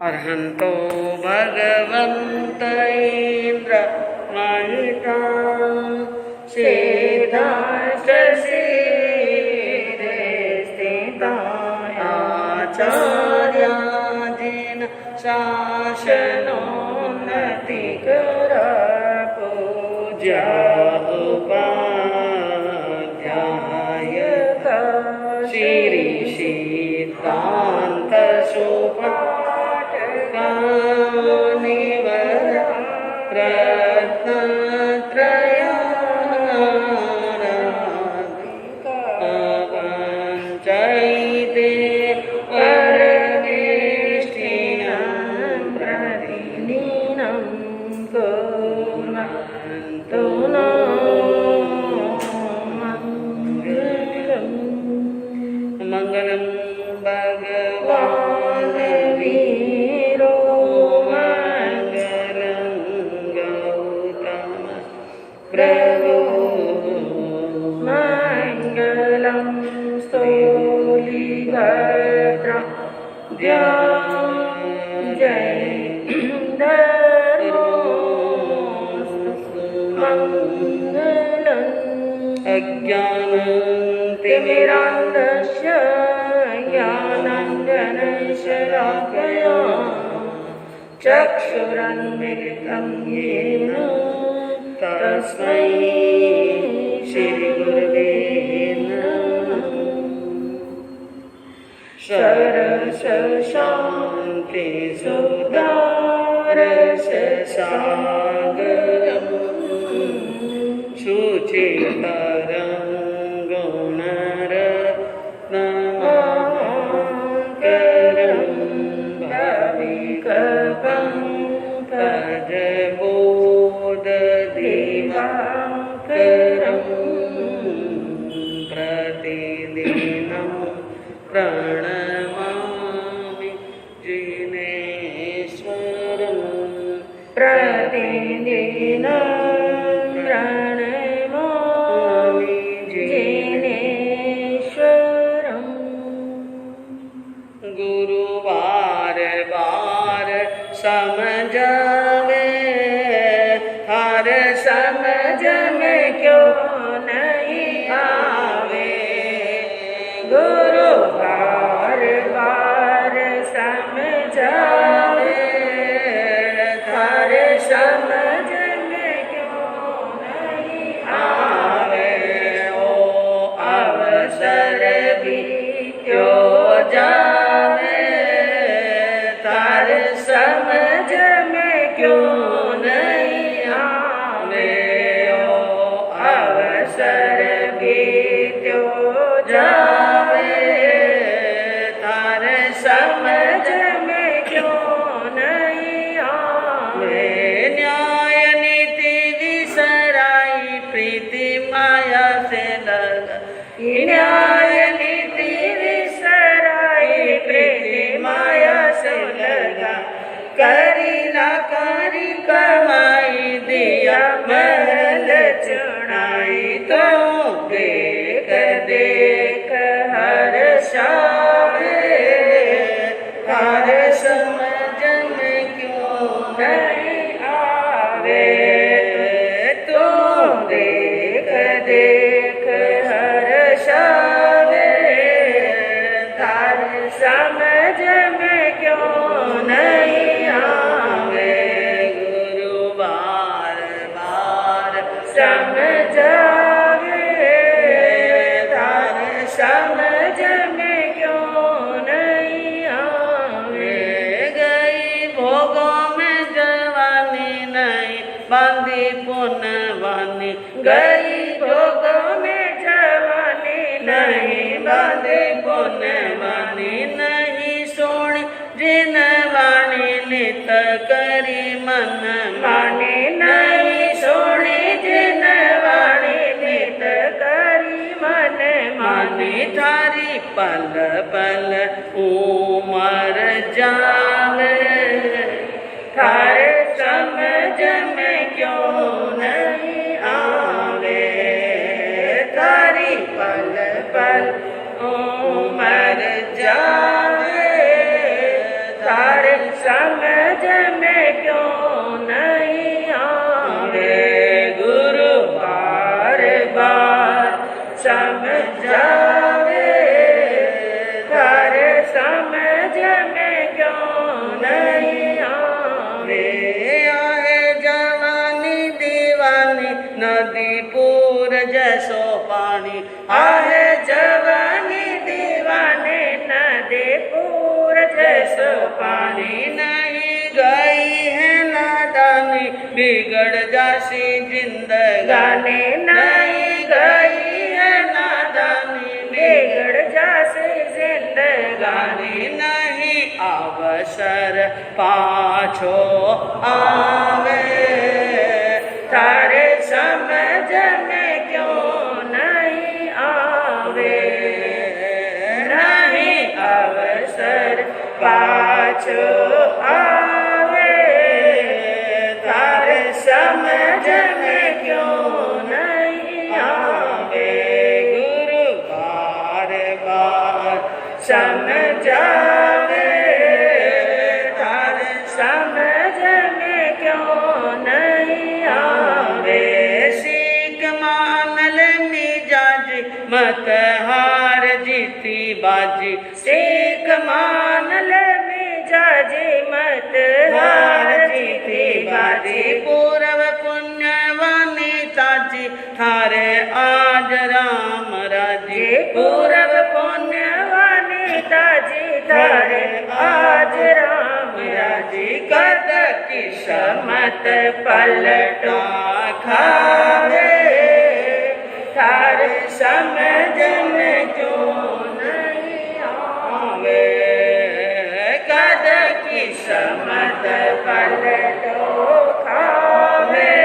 अर्हन्तो भगवन्त इन्द्र महिता सेदाशशीरे स्थितायाचार्यादीन शासनोन्नतिकर पूज्या उपाध्यायक श्री सिद्धान्त सुपाठकानिवर रत्नत्रयाराधिका परमेष्ठिनं प्रतिदिनं कुर्वन्तु नो मङ्गलं भगवान् वीरो मङ्गलं गौतम प्रभो मङ्गलं स्थूलिभद्र जय मङ्गलम् अज्ञानतिमिरान्धस्य ज्ञानाञ्जनशलाकया चक्षुरुन्मिलितं येन तस्मै श्रीगुरवे नमः। सरसशान्ति सुधारससागरम् शुचिकरं गुणरत्नमहाकरं भविकपङ्कजबोधदिवाकरं प्रतिदिनं प्रणमामि जिनेश्वरं प्रतिदिनं प्रणमामि जिनेश्वरं। गुरुवार बार समझ में हर समझ में क्यों नहीं आवे। गुरुवार बार समझ में हर समझ में क्यों नहीं आवे। ओ अवसर भी क्यों जावे तार समझ में क्यों नहीं आवे। ओ अवसर भी क्यों जावे तार समझ में क्यों नहीं आवे। न्याय नीति विसराई प्रीति माया से लगा। न्याय नीति विसराई प्रीति माया से लगा। करी ना करी कमाई दिया महल चुनाई। तो देख देख हर शावे हर समझ में क्यों नहीं आवे। तो देख देख हर शावे हर समझ में क्यों नहीं आवे। गुरुवार बार समझावे तार समझ में क्यों नहीं आवे। गई भोगों में जवानी नहीं बांधी पुनवानी। गई भोगों में जवानी नहीं बांधी पुनवानी। नहीं सोनी जिन वाणी नित करी मन मानी। नहीं सोनी जिन वाणी नित करी मन मानी। थारी पल पल उमर जावे थार समझ में क्यों नहीं आवे। थारी पल पल उमर जावे समझ में क्यों नहीं आवे। गुरु बार बार समझावे, तारे समझ में क्यों नहीं आवे। आहे जवानी दीवानी नदी पूर जैसो पानी। आहे जवानी दीवानी नदी पूर जैसो पानी। नहीं गई है नादानी बिगड़ जासी जिंदगानी। नहीं गई है नादानी बिगड़ जासी जिंदगानी। नहीं अवसर पाछो आवे, तारे समझ में क्यों नहीं आवे। नहीं अवसर पाछो आवे, तारे समझ में क्यों नहीं आवे। गुरु बार बार समझावे, तारे समझ में क्यों नहीं आवे। सीख मान ले मिजाजी मत हार जीती बाजी। सीख मान ले मिजाजी मत हार जीती बाजी। पूर्व पुण्यवानी ताजी थारे आज राम राजी। पूर्व पुण्यवानी ताजी थारे आज राम राजी। कद किस्मत पलटा खावे, थारे समझ में क्यों नहीं आवे। कद किस्मत पलटो खावे,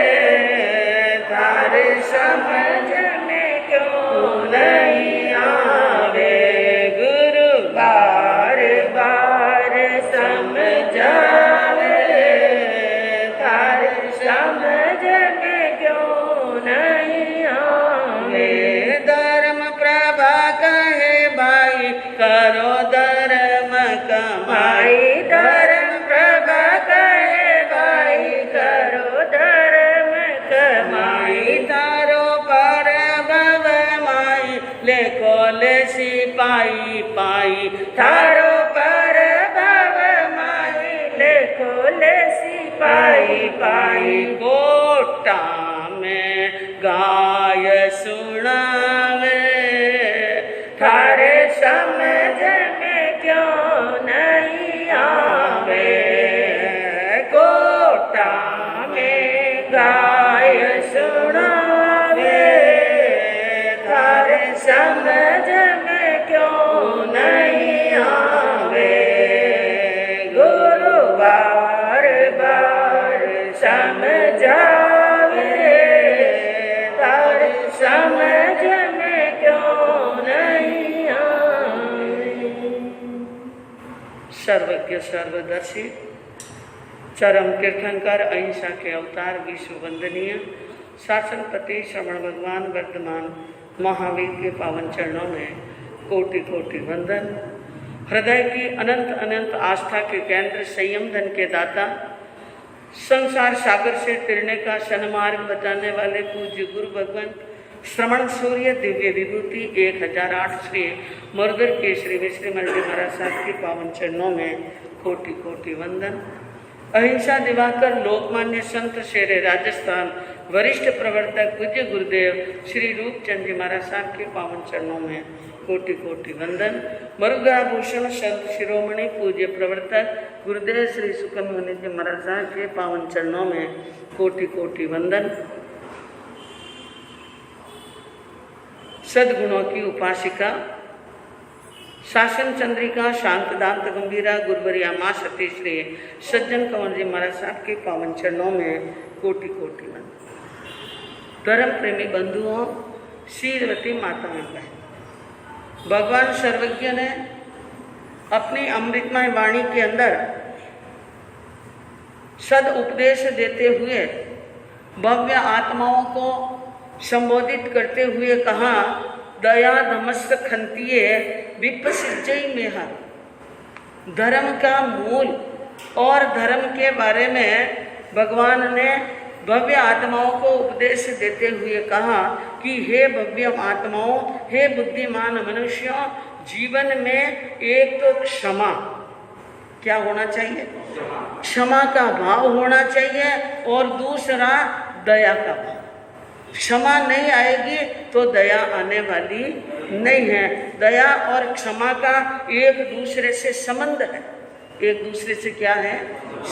थारे समझ में क्यों नहीं आवे। गुरु बार बार समझावे, तारे समझ में क्यों नहीं आवे। धर्म प्रभा कहे भाई करो धर्म कमाई। धर्म प्रभा कहे भाई करो धर्म कमाई। तारो पर भव माई लेखो ले सिपाही पाई। थारो पर भव माई लेखो ले सिपाही पाई। गोटा में गाय सुनावे, थारे समझ में क्यों नहीं आवे। गोटा में गाय सुनावे, थारे समझ में क्यों नहीं आवे। गुरु बार बार समझावे, तारे समझ में क्यों नहीं आवे। सर्वज्ञ सर्वदर्शी चरम तीर्थंकर अहिंसा के अवतार विश्व वंदनीय शासनपति श्रवण भगवान वर्धमान महावीर के पावन चरणों में कोटि कोटि वंदन। हृदय की अनंत अनंत आस्था के केंद्र संयम धन के दाता, संसार सागर से तिरने का सन्मार्ग बताने वाले पूज्य गुरु भगवान श्रवण सूर्य दिव्य विभूति 1008 श्री मुरदर के श्री विश्री मल्टी महाराज साहब के पावन चरणों में कोटि कोटि वंदन। अहिंसा दिवाकर लोकमान्य संत शेरे राजस्थान वरिष्ठ प्रवर्तक पूज्य गुरुदेव श्री रूपचंद जी महाराज साहब के पावन चरणों में कोटि कोटि वंदन। मरुगा भूषण संत शिरोमणि पूज्य प्रवर्तक गुरुदेव श्री सुखमणि जी महाराज साहब के पावन चरणों में कोटि कोटि वंदन। सद्गुणों की उपासिका शासन चंद्रिका शांत दांत गंभीरा गुरुवरिया माँ सती श्री सज्जन कंवर जी महाराज साहब के पावन चरणों में कोटि कोटि वंदन। धर्म प्रेमी बंधुओं, शीलवती माताओं बहन, भगवान सर्वज्ञ ने अपनी अमृतमय वाणी के अंदर सद उपदेश देते हुए भव्य आत्माओं को संबोधित करते हुए कहा, दया नमस्त खंतीय विपसिजय मेहा। धर्म का मूल और धर्म के बारे में भगवान ने भव्य आत्माओं को उपदेश देते हुए कहा कि हे भव्य आत्माओं, हे बुद्धिमान मनुष्यों, जीवन में एक तो क्षमा, क्या होना चाहिए? क्षमा का भाव होना चाहिए, और दूसरा दया का भाव। क्षमा नहीं आएगी तो दया आने वाली नहीं है। दया और क्षमा का एक दूसरे से संबंध है, एक दूसरे से क्या है?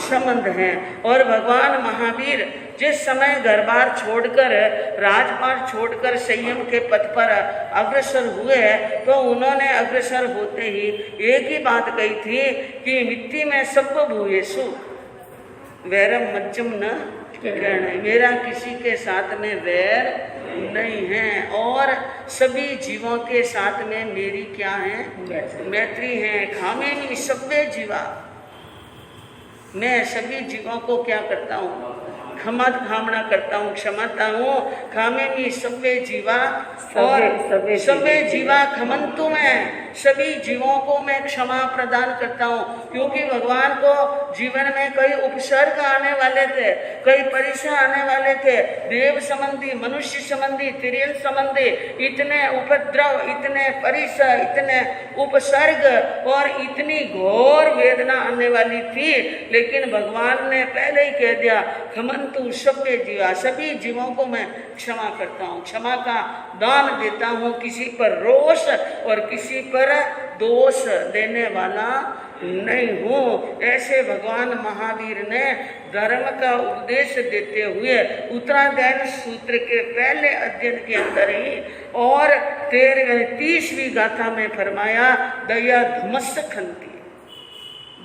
संबंध है। और भगवान महावीर जिस समय घर बार छोड़कर, राजपाट छोड़कर संयम के पथ पर अग्रसर हुए, तो उन्होंने अग्रसर होते ही एक ही बात कही थी कि मिट्टी में सब भूयेषु वैरम मज्जम न कहना, मेरा किसी के साथ में वैर नहीं है, और सभी जीवों के साथ में मेरी क्या है? मैत्री है। खामे में सभ्य जीवा, मैं सभी जीवों को क्या करता हूँ? क्षमा करता हूँ, क्षमाता हूँ। खामे में सभ्य जीवा, और सभ्य जीवा खमंतु, मैं सभी जीवों को मैं क्षमा प्रदान करता हूँ। क्योंकि भगवान को जीवन में कई उपसर्ग आने वाले थे, कई परीक्षा आने वाले थे, देव संबंधी, मनुष्य संबंधी, तिर्यन संबंधी, इतने उपद्रव, इतने परीक्षा, इतने उपसर्ग और इतनी घोर वेदना आने वाली थी। लेकिन भगवान ने पहले ही कह दिया, खमंतु सभ्य जीवा, सभी जीवों को मैं क्षमा करता हूँ, क्षमा का दान देता हूँ, किसी पर रोष और किसी पर दोष देने वाला नहीं हूँ। ऐसे भगवान महावीर ने धर्म का उपदेश देते हुए उत्तरायण सूत्र के पहले अध्ययन के अंदर ही और 30वीं गाथा में फरमाया, दया धमस्स खंती,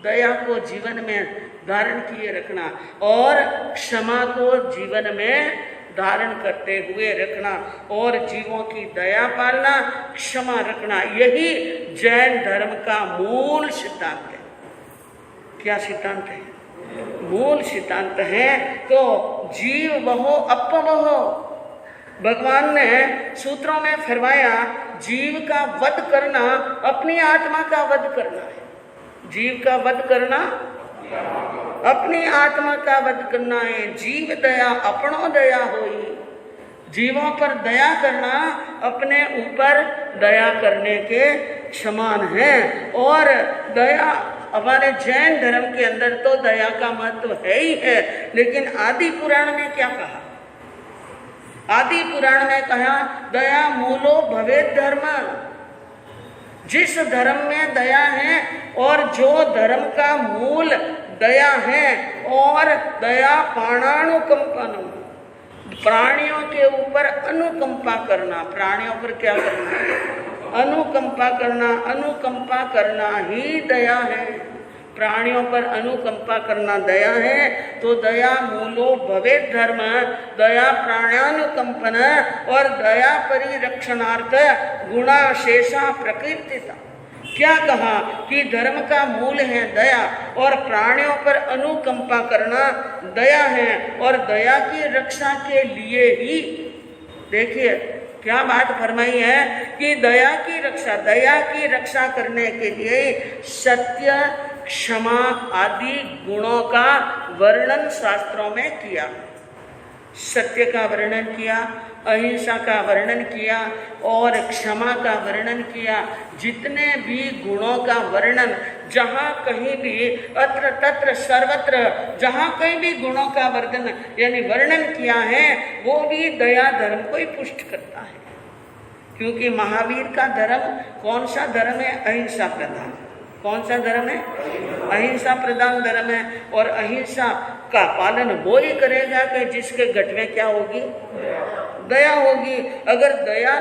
दया को जीवन में धारण किए रखना और क्षमा को जीवन में धारण करते हुए रखना और जीवों की दया पालना, क्षमा रखना, यही जैन धर्म का मूल सिद्धांत है। क्या सिद्धांत है? मूल सिद्धांत है। तो जीव वहो अपवहो, भगवान ने सूत्रों में फरमाया, जीव का वध करना अपनी आत्मा का वध करना है। जीव का वध करना अपनी आत्मा का वध करना है। जीव दया अपनो दया होई, जीवों पर दया करना अपने ऊपर दया करने के समान है। और दया हमारे जैन धर्म के अंदर तो दया का महत्व है ही है, लेकिन आदि पुराण में क्या कहा? आदि पुराण में कहा, दया मूलो भवेद धर्म, जिस धर्म में दया है और जो धर्म का मूल दया है, और दया प्राणानुकंपनम, प्राणियों के ऊपर अनुकंपा करना, प्राणियों पर क्या करना? अनुकंपा करना। अनुकंपा करना ही दया है, प्राणियों पर अनुकंपा करना दया है। तो दया मूलो भवेद धर्म, दया प्राणानुकंपन और दया परिरक्षणार्थ गुणा शेषा प्रकृतिता। क्या कहा कि धर्म का मूल है दया और प्राणियों पर अनुकंपा करना दया है, और दया की रक्षा के लिए ही, देखिए क्या बात फरमाई है कि दया की रक्षा करने के लिए सत्य, क्षमा आदि गुणों का वर्णन शास्त्रों में किया। सत्य का वर्णन किया, अहिंसा का वर्णन किया और क्षमा का वर्णन किया। जितने भी गुणों का वर्णन जहाँ कहीं भी अत्र तत्र सर्वत्र जहाँ कहीं भी गुणों का वर्णन किया है, वो भी दया धर्म को ही पुष्ट करता है। क्योंकि महावीर का धर्म कौन सा धर्म है? अहिंसा प्रधान। कौन सा धर्म है? अहिंसा प्रधान धर्म है। और अहिंसा का पालन वो ही करेगा कि जिसके घट में क्या होगी? दया होगी। अगर दया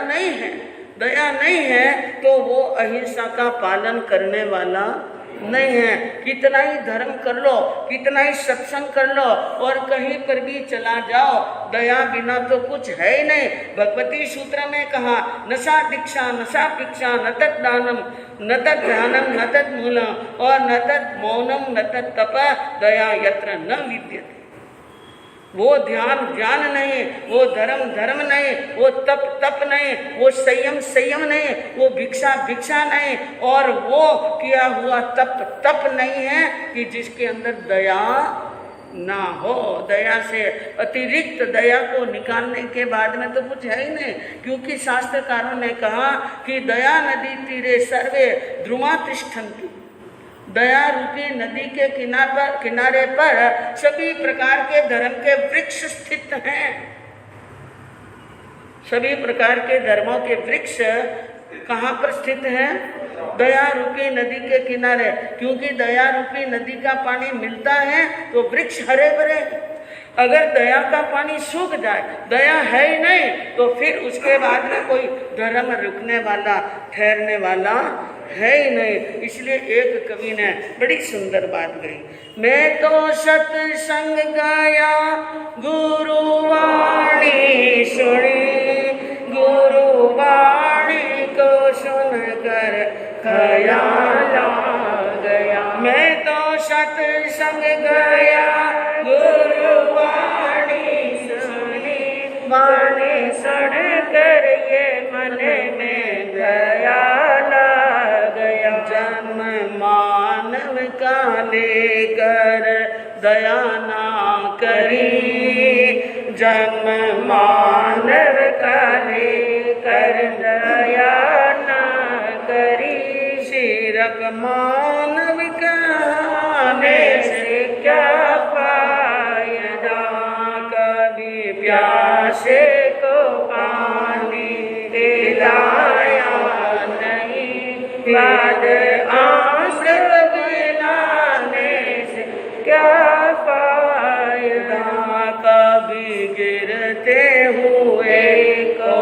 नहीं है तो वो अहिंसा का पालन करने वाला नहीं है। कितना ही धर्म कर लो, कितना ही सत्संग कर लो और कहीं पर भी चला जाओ, दया बिना तो कुछ है ही नहीं। भगवती सूत्र में कहा, नशा दीक्षा नशा भिक्षा न तत् दानम न तत् ध्यानम न तत् मूलम और न तत् मौनम न तत् तप दया यत्र न विद्यते। वो ध्यान ध्यान नहीं, वो धर्म धर्म नहीं, वो तप तप नहीं, वो संयम संयम नहीं, वो भिक्षा भिक्षा नहीं, और वो किया हुआ तप तप नहीं है कि जिसके अंदर दया ना हो। दया से अतिरिक्त दया को निकालने के बाद में तो कुछ है ही नहीं, क्योंकि शास्त्रकारों ने कहा कि दया नदी तीरे सर्वे द्रुमा तिष्ठन्ति। दया रूपी नदी के किनारे पर सभी प्रकार के धर्म के वृक्ष स्थित हैं। सभी प्रकार के धर्मों के वृक्ष कहाँ पर स्थित हैं? दया रूपी नदी के किनारे, क्योंकि दया रूपी नदी का पानी मिलता है तो वृक्ष हरे भरे। अगर दया का पानी सूख जाए, दया है ही नहीं, तो फिर उसके बाद में कोई धर्म रुकने वाला ठहरने वाला है ही नहीं। इसलिए एक कवि ने बड़ी सुंदर बात कही, मैं तो सत्संग गाया गुरुवाणी सुनी, गुरुवाणी को सुनकर ख्याल आ गया। मैं तो सत्संग गया गुरुवाणी सुनी, वाणी सुनकर ये मन में ख्याल आ गया। जन्म मानव का लेकर दया ना करी, जन्म मानव का लेकर दया ना करी। सिर्फ मानव कहने से क्या फायदा, कभी प्यासे को पानी पिलाया नहीं, बाद आंसू पिलाने से क्या फायदा, कभी गिरते हुए को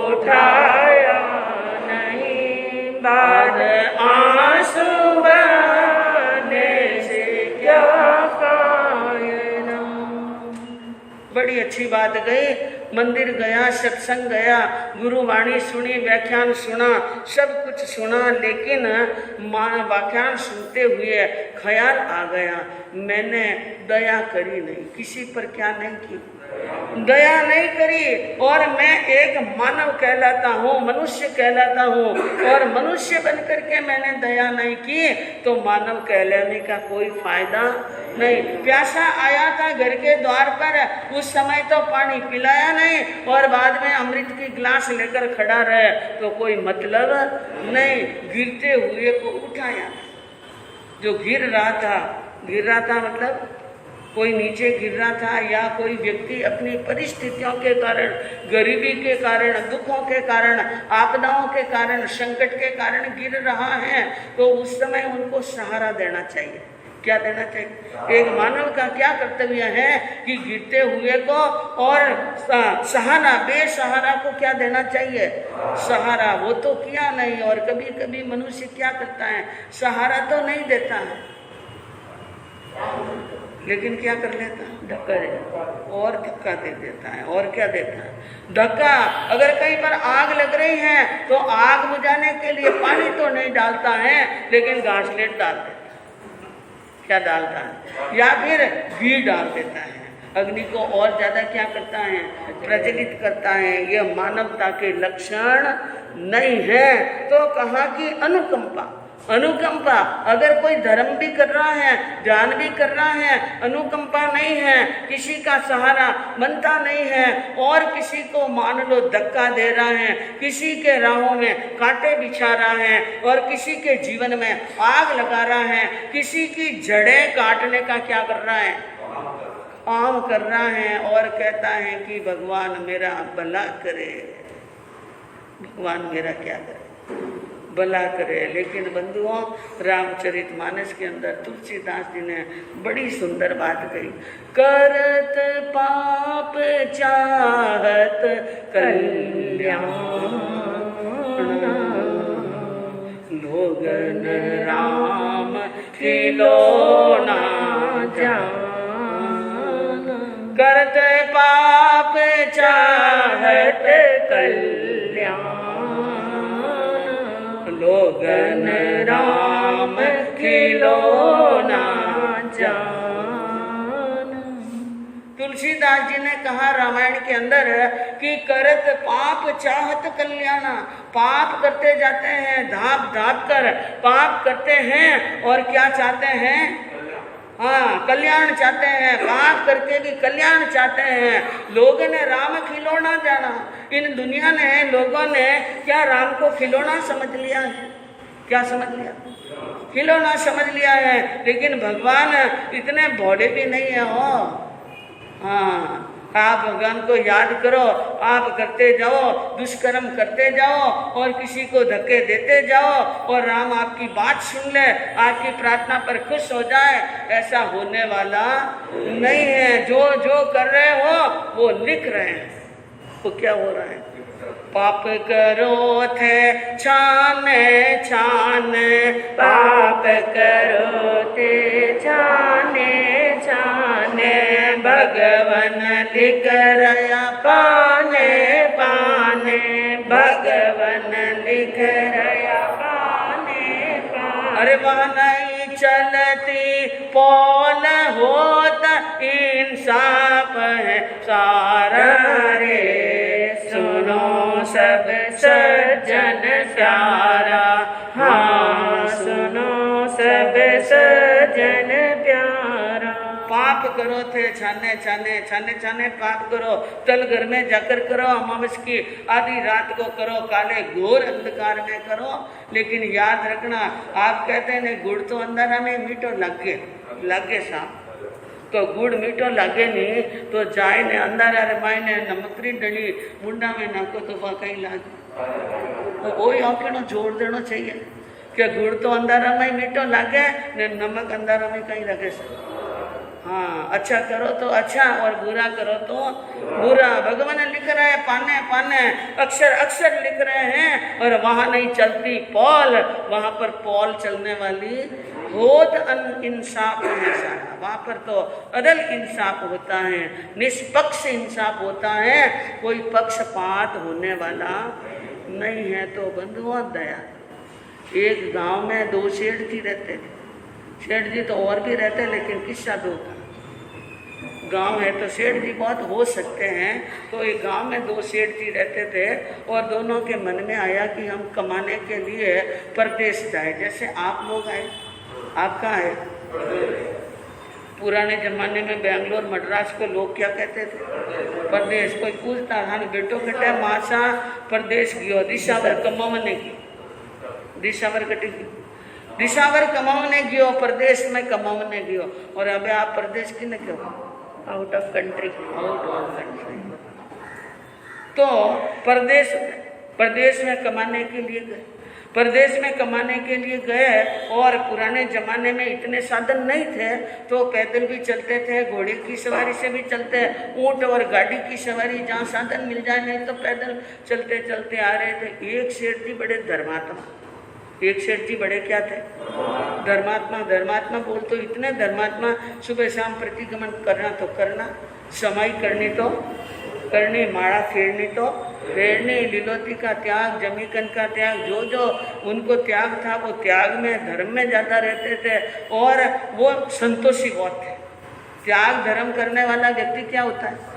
उठाया नहीं, बाद आंसू बहाने से क्या फायदा। बड़ी अच्छी बात गई। मंदिर गया, सत्संग गया, गुरुवाणी सुनी, व्याख्यान सुना, सब कुछ सुना, लेकिन व्याख्यान सुनते हुए ख्याल आ गया, मैंने दया करी नहीं, किसी पर क्या नहीं की, दया नहीं करी, और मैं एक मानव कहलाता हूँ, मनुष्य कहलाता हूँ, और मनुष्य बनकर के मैंने दया नहीं की, तो मानव कहलाने का कोई फायदा नहीं। प्यासा आया था घर के द्वार पर, उस समय तो पानी पिलाया नहीं, और बाद में अमृत की गिलास लेकर खड़ा रहे, तो कोई मतलब नहीं। गिरते हुए को उठाया, जो गिर रहा था मतलब कोई नीचे गिर रहा था, या कोई व्यक्ति अपनी परिस्थितियों के कारण, गरीबी के कारण, दुखों के कारण, आपदाओं के कारण, संकट के कारण गिर रहा है, तो उस समय उनको सहारा देना चाहिए। क्या देना चाहिए? एक मानव का क्या कर्तव्य है कि गिरते हुए को और सहारा, बेसहारा को क्या देना चाहिए? सहारा। वो तो किया नहीं, और कभी कभी मनुष्य क्या करता है, सहारा तो नहीं देता है, लेकिन क्या कर लेता है, धक्का दे देता है, और धक्का दे देता है, और क्या देता है, धक्का। अगर कहीं पर आग लग रही है तो आग बुझाने के लिए पानी तो नहीं डालता है, लेकिन घासलेट डाल देता है। क्या डालता है? या फिर घी डाल देता है। अग्नि को और ज्यादा क्या करता है, प्रज्वलित करता है। यह मानवता के लक्षण नहीं है। तो कहा कि अनुकंपा, अनुकंपा। अगर कोई धर्म भी कर रहा है, ध्यान भी कर रहा है, अनुकंपा नहीं है, किसी का सहारा बनता नहीं है, और किसी को मान लो धक्का दे रहा है, किसी के राहों में कांटे बिछा रहा है, और किसी के जीवन में आग लगा रहा है, किसी की जड़ें काटने का क्या कर रहा है, काम कर रहा है, और कहता है कि भगवान मेरा भला करे, भगवान मेरा क्या करे, भला करे। लेकिन बंधुओं, रामचरितमानस के अंदर तुलसीदास जी ने बड़ी सुंदर बात कही, करत पाप चाहत कल्याण, लोगन राम खिलौना जान, करत पाप चाहत कल्याण, लोगन राम खिलौना जान। तुलसीदास जी ने कहा रामायण के अंदर कि करत पाप चाहत कल्याण, पाप करते जाते हैं, धाप धाप कर पाप करते हैं और क्या चाहते हैं? हाँ, कल्याण चाहते हैं। पाप करके भी कल्याण चाहते हैं। लोगों ने राम खिलौना जाना, इन दुनिया ने लोगों ने क्या राम को खिलौना समझ लिया है? क्या समझ लिया? खिलौना समझ लिया है। लेकिन भगवान इतने भोले भी नहीं है हो। हाँ, आप भगवान को याद करो, आप करते जाओ, दुष्कर्म करते जाओ और किसी को धक्के देते जाओ और राम आपकी बात सुन ले, आपकी प्रार्थना पर खुश हो जाए, ऐसा होने वाला नहीं है। जो जो कर रहे हो वो लिख रहे हैं। वो क्या हो रहा है? पाप करो थे छाने छाने, पाप करो थे छाने छाने, भगवन लिख रया पाने पाने, भगवन लिख रया पाने पाने। अरे वह नहीं चलती पौल होत, इंसाफ है सारा रे, सुनो सब सज्जन प्यारा, हाँ सुनो सब सज्जन प्यारा। पाप करो थे छाने छाने, छाने छाने पाप करो, तल घर में जाकर करो, अमावस की आधी रात को करो, काले घोर अंधकार में करो। लेकिन याद रखना, आप कहते हैं गुड़ तो अंदर में मीठो लागे साहब, तो गुड़ मीठो लागे नहीं तो जाए ने अंदर अरे मायने नमकरी डली मुंडा में नाको तो वह कहीं लागे। तो वही आंकड़ो जोड़ देना चाहिए कि गुड़ तो अंदर में मीठो लागे ने नमक अंदर में कहीं लगे। हाँ, अच्छा करो तो अच्छा और बुरा करो तो बुरा। भगवान लिख रहे हैं पाने पाने, अक्षर अक्षर लिख रहे हैं। और वहाँ नहीं चलती पौल, वहाँ पर पौल चलने वाली होत इंसाफ है सारा। वहाँ पर तो अदल इंसाफ होता है, निष्पक्ष इंसाफ होता है, कोई पक्षपात होने वाला नहीं है। तो बंधुओं दया, एक गांव में 2 सेठ जी रहते थे। सेठ जी तो और भी रहते लेकिन किस्सा दो का गांव है तो सेठ जी बहुत हो सकते हैं। तो एक गांव में 2 सेठ जी रहते थे और दोनों के मन में आया कि हम कमाने के लिए परदेश जाए। जैसे आप लोग आए, आप कहाँ है? पुराने जमाने में बेंगलोर मद्रास को लोग क्या कहते थे? परदेश। कोई पूछता हाँ बेटो कटे मासा परदेश गयो, दिशावर कमाने की, दिशावर कटी दिशावर कमाने गयो, प्रदेश में कमाने गयो। और अबे आप प्रदेश की न क्यों? Out of country, out of country. तो प्रदेश में कमाने के लिए गए, प्रदेश में कमाने के लिए गए। और पुराने जमाने में इतने साधन नहीं थे तो पैदल भी चलते थे, घोड़े की सवारी से भी चलते, ऊंट और गाड़ी की सवारी जहाँ साधन मिल जाए, नहीं तो पैदल चलते चलते आ रहे थे। एक सेठ जी बड़े धर्मात्मा, एक सेठ जी बड़े क्या थे? धर्मात्मा। धर्मात्मा बोल तो इतने धर्मात्मा, सुबह शाम प्रतिगमन करना तो करना, समाई करनी तो करनी, माड़ा फेरनी तो फेरनी, लीलोती का त्याग, जमीकन का त्याग, जो जो उनको त्याग था वो त्याग में, धर्म में ज़्यादा रहते थे और वो संतोषी बहुत थे। त्याग धर्म करने वाला व्यक्ति क्या होता है?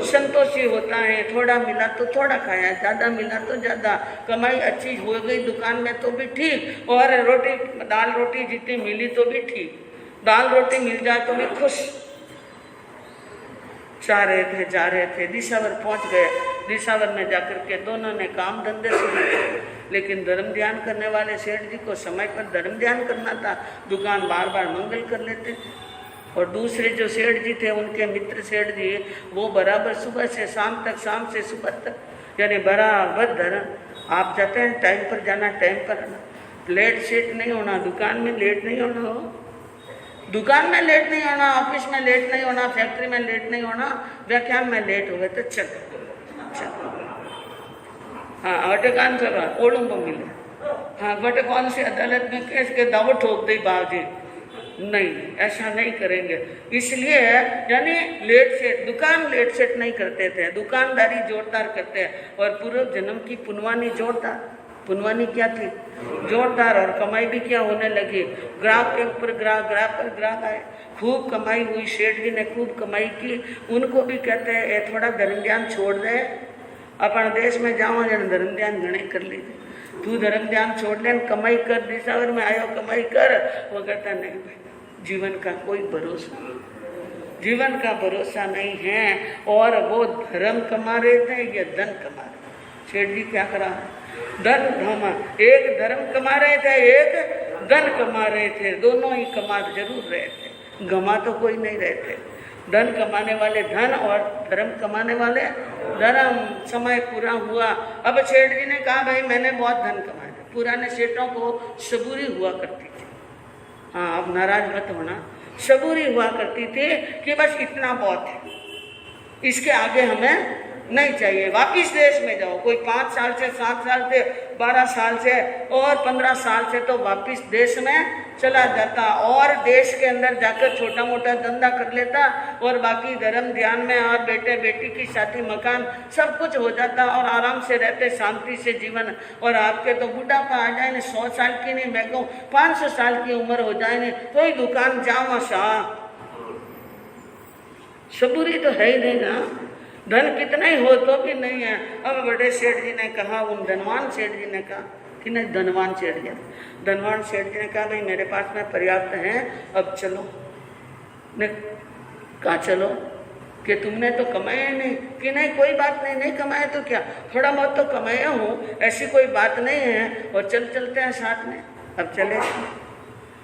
संतोषी होता है। थोड़ा मिला तो थोड़ा खाया, ज़्यादा मिला तो ज़्यादा, कमाई अच्छी हो गई दुकान में तो भी ठीक, और रोटी दाल रोटी जितनी मिली तो भी ठीक, दाल रोटी मिल जाए तो भी खुश। जा रहे थे दिशावर पहुंच गए। दिशावर में जाकर के दोनों ने काम धंधे शुरू किए। लेकिन धर्म ध्यान करने वाले सेठ जी को समय पर धर्म ध्यान करना था, दुकान बार बार मंगल कर लेते। और दूसरे जो सेठ जी थे, उनके मित्र सेठ जी, वो बराबर सुबह से शाम तक, शाम से सुबह तक, यानी बराबर धर्म। आप जाते हैं टाइम पर जाना, टाइम पर आना, लेट सेट नहीं होना, दुकान में लेट नहीं होना हो, दुकान में लेट नहीं होना, ऑफिस में लेट नहीं होना, फैक्ट्री में लेट नहीं होना, व्याख्यान में लेट हो गए तो चल। हाँ, वटे कान से ओढ़ू मिले, हाँ वटे कौन से अदालत में केस के दावो ठोक दी बाजी, नहीं, ऐसा नहीं करेंगे। इसलिए यानी लेट सेट, दुकान लेट सेट नहीं करते थे, दुकानदारी जोरदार करते हैं। और पूर्व जन्म की पुनवानी जोरदार, पुनवानी क्या थी, जोरदार, और कमाई भी क्या होने लगी, ग्राहक के ऊपर ग्राहक, ग्राहक पर ग्राहक आए, खूब कमाई हुई। सेठ जी ने खूब कमाई की। उनको भी कहते हैं ये थोड़ा धर्म ध्यान छोड़ दे, अपन देश में जाओ जन धर्म ध्यान घने कर लीजिए, तू धर्म ध्यान छोड़ ले, कमाई कर, दिशावर में आयो कमाई कर। वो कहता नहीं भाई, जीवन का कोई भरोसा नहीं, जीवन का भरोसा नहीं है। और वो धर्म कमा रहे थे या धन कमा रहे। सेठ जी क्या करा, धन कमा, एक धर्म कमा रहे थे, एक धन कमा रहे थे, दोनों ही कमा जरूर रहे थे, गमा तो कोई नहीं रहे थे। धन कमाने वाले धन और धर्म कमाने वाले धर्म। समय पूरा हुआ। अब सेठ जी ने कहा भाई मैंने बहुत धन कमाया था। पुराने सेठों को सबूरी हुआ करती थी, हाँ अब नाराज मत होना, सबूरी हुआ करती थी कि बस इतना बहुत है, इसके आगे हमें नहीं चाहिए, वापिस देश में जाओ। कोई 5 साल से, 7 साल से, 12 साल से और 15 साल से तो वापिस देश में चला जाता और देश के अंदर जाकर छोटा मोटा धंधा कर लेता और बाकी धर्म ध्यान में और बेटे बेटी की शादी, मकान सब कुछ हो जाता और आराम से रहते, शांति से जीवन। और आपके तो बुढ़ापा आ जाए ना, 100 साल की नहीं, मैं कहूँ 500 साल की उम्र हो जाए ना, तो ही दुकान जाओ शाह, सबूरी तो है ही नहीं ना, धन कितना ही हो तो भी नहीं है। अब बड़े सेठ जी ने कहा, उन धनवान सेठ जी ने कहा कि नहीं, धनवान सेठ जी, धनवान सेठ जी ने कहा भाई मेरे पास में पर्याप्त है, अब चलो। ने कहा चलो, कि तुमने तो कमाया नहीं, कि नहीं कोई बात नहीं, नहीं कमाया तो क्या, थोड़ा बहुत तो कमाया हूँ, ऐसी कोई बात नहीं है, और चलते हैं साथ में। अब चले,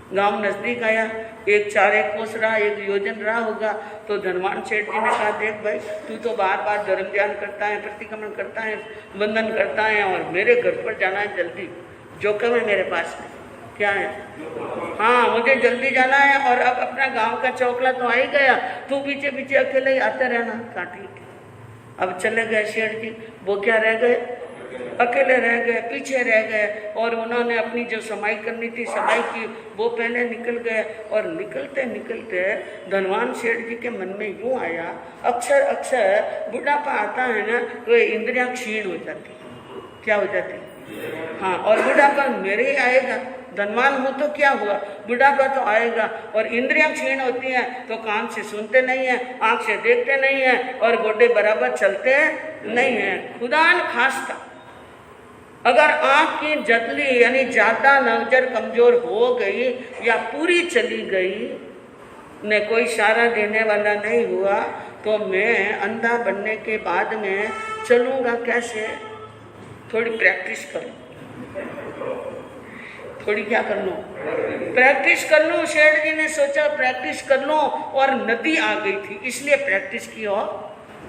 गांव नजदीक आया, एक 4-1 कोस रहा, एक योजन रहा होगा। तो धनवान सेठ जी ने कहा देख भाई, तू तो बार बार धर्म ध्यान करता है, प्रतिक्रमण करता है, वंदन करता है, और मेरे घर पर जाना है जल्दी, जोखिम है मेरे पास में, क्या है, हाँ मुझे जल्दी जाना है, और अब अपना गांव का चौकला तो आ ही गया, तू पीछे पीछे अकेले ही आते रहना। कहा ठीक है। अब चले गए सेठ जी, वो क्या रह गए, अकेले रह गए, पीछे रह गए, और उन्होंने अपनी जो समाई करनी थी समाई की, वो पहले निकल गए। और निकलते निकलते धनवान सेठ जी के मन में यूँ आया, अक्सर अक्सर बुढ़ापा आता है ना तो ये इंद्रियां क्षीण हो जाती, क्या हो जाती, हाँ, और बुढ़ापा मेरे ही आएगा, धनवान हूँ तो क्या हुआ, बुढ़ापा तो आएगा। और इंद्रियां क्षीण होती हैं तो कान से सुनते नहीं हैं, आँख से देखते नहीं हैं, और गोडे बराबर चलते नहीं हैं। खुदान खास्ता अगर आँख की जतली यानी ज़्यादा नजर कमज़ोर हो गई या पूरी चली गई, ने कोई सहारा देने वाला नहीं हुआ, तो मैं अंधा बनने के बाद में चलूँगा कैसे। थोड़ी प्रैक्टिस करूँ, थोड़ी क्या कर लूँ, प्रैक्टिस कर लूँ। सेठ जी ने सोचा प्रैक्टिस कर लूँ, और नदी आ गई थी इसलिए प्रैक्टिस की। और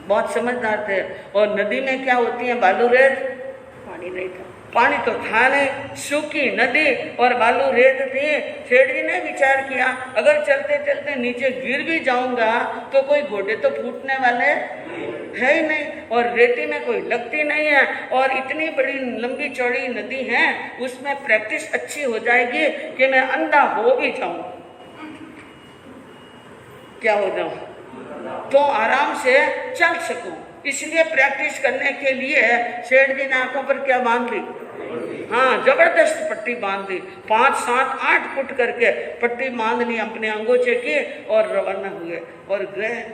बहुत समझदार थे। और नदी में क्या होती है, बालू रेत, पानी नहीं था, पानी तो था नहीं, सूखी नदी और बालू रेत थी। सेठ जी ने विचार किया अगर चलते चलते नीचे गिर भी जाऊंगा तो कोई घोड़े तो फूटने वाले है ही नहीं, और रेती में कोई लगती नहीं है, और इतनी बड़ी लंबी चौड़ी नदी है, उसमें प्रैक्टिस अच्छी हो जाएगी कि मैं अंधा हो भी जाऊं, क्या हो जाऊं, तो आराम से चल सकूं। इसलिए प्रैक्टिस करने के लिए सेठ जी ने आंखों पर क्या बांध ली, हाँ जबरदस्त पट्टी बांध दी, 5, 7, 8 फुट करके पट्टी बांध ली अपने अंगोछे की, और रवाना हुए और गए।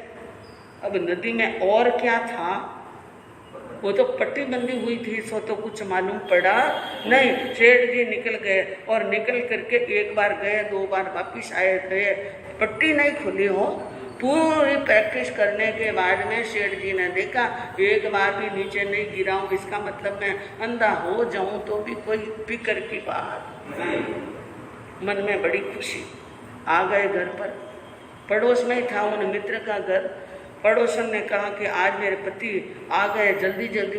अब नदी में और क्या था, वो तो पट्टी बंदी हुई थी, सो तो कुछ मालूम पड़ा नहीं। सेठ जी निकल गए, और निकल करके एक बार गए, 2 बार वापिस आए, गए, पट्टी नहीं खुली हो। पूरी प्रैक्टिस करने के बाद में सेठ जी ने देखा एक बार भी नीचे नहीं गिरा हूँ, इसका मतलब मैं अंधा हो जाऊं तो भी कोई फिक्र की बात। मन में बड़ी खुशी। आ गए घर पर, पड़ोस में ही था उन मित्र का घर। पड़ोसन ने कहा कि आज मेरे पति आ गए, जल्दी जल्दी।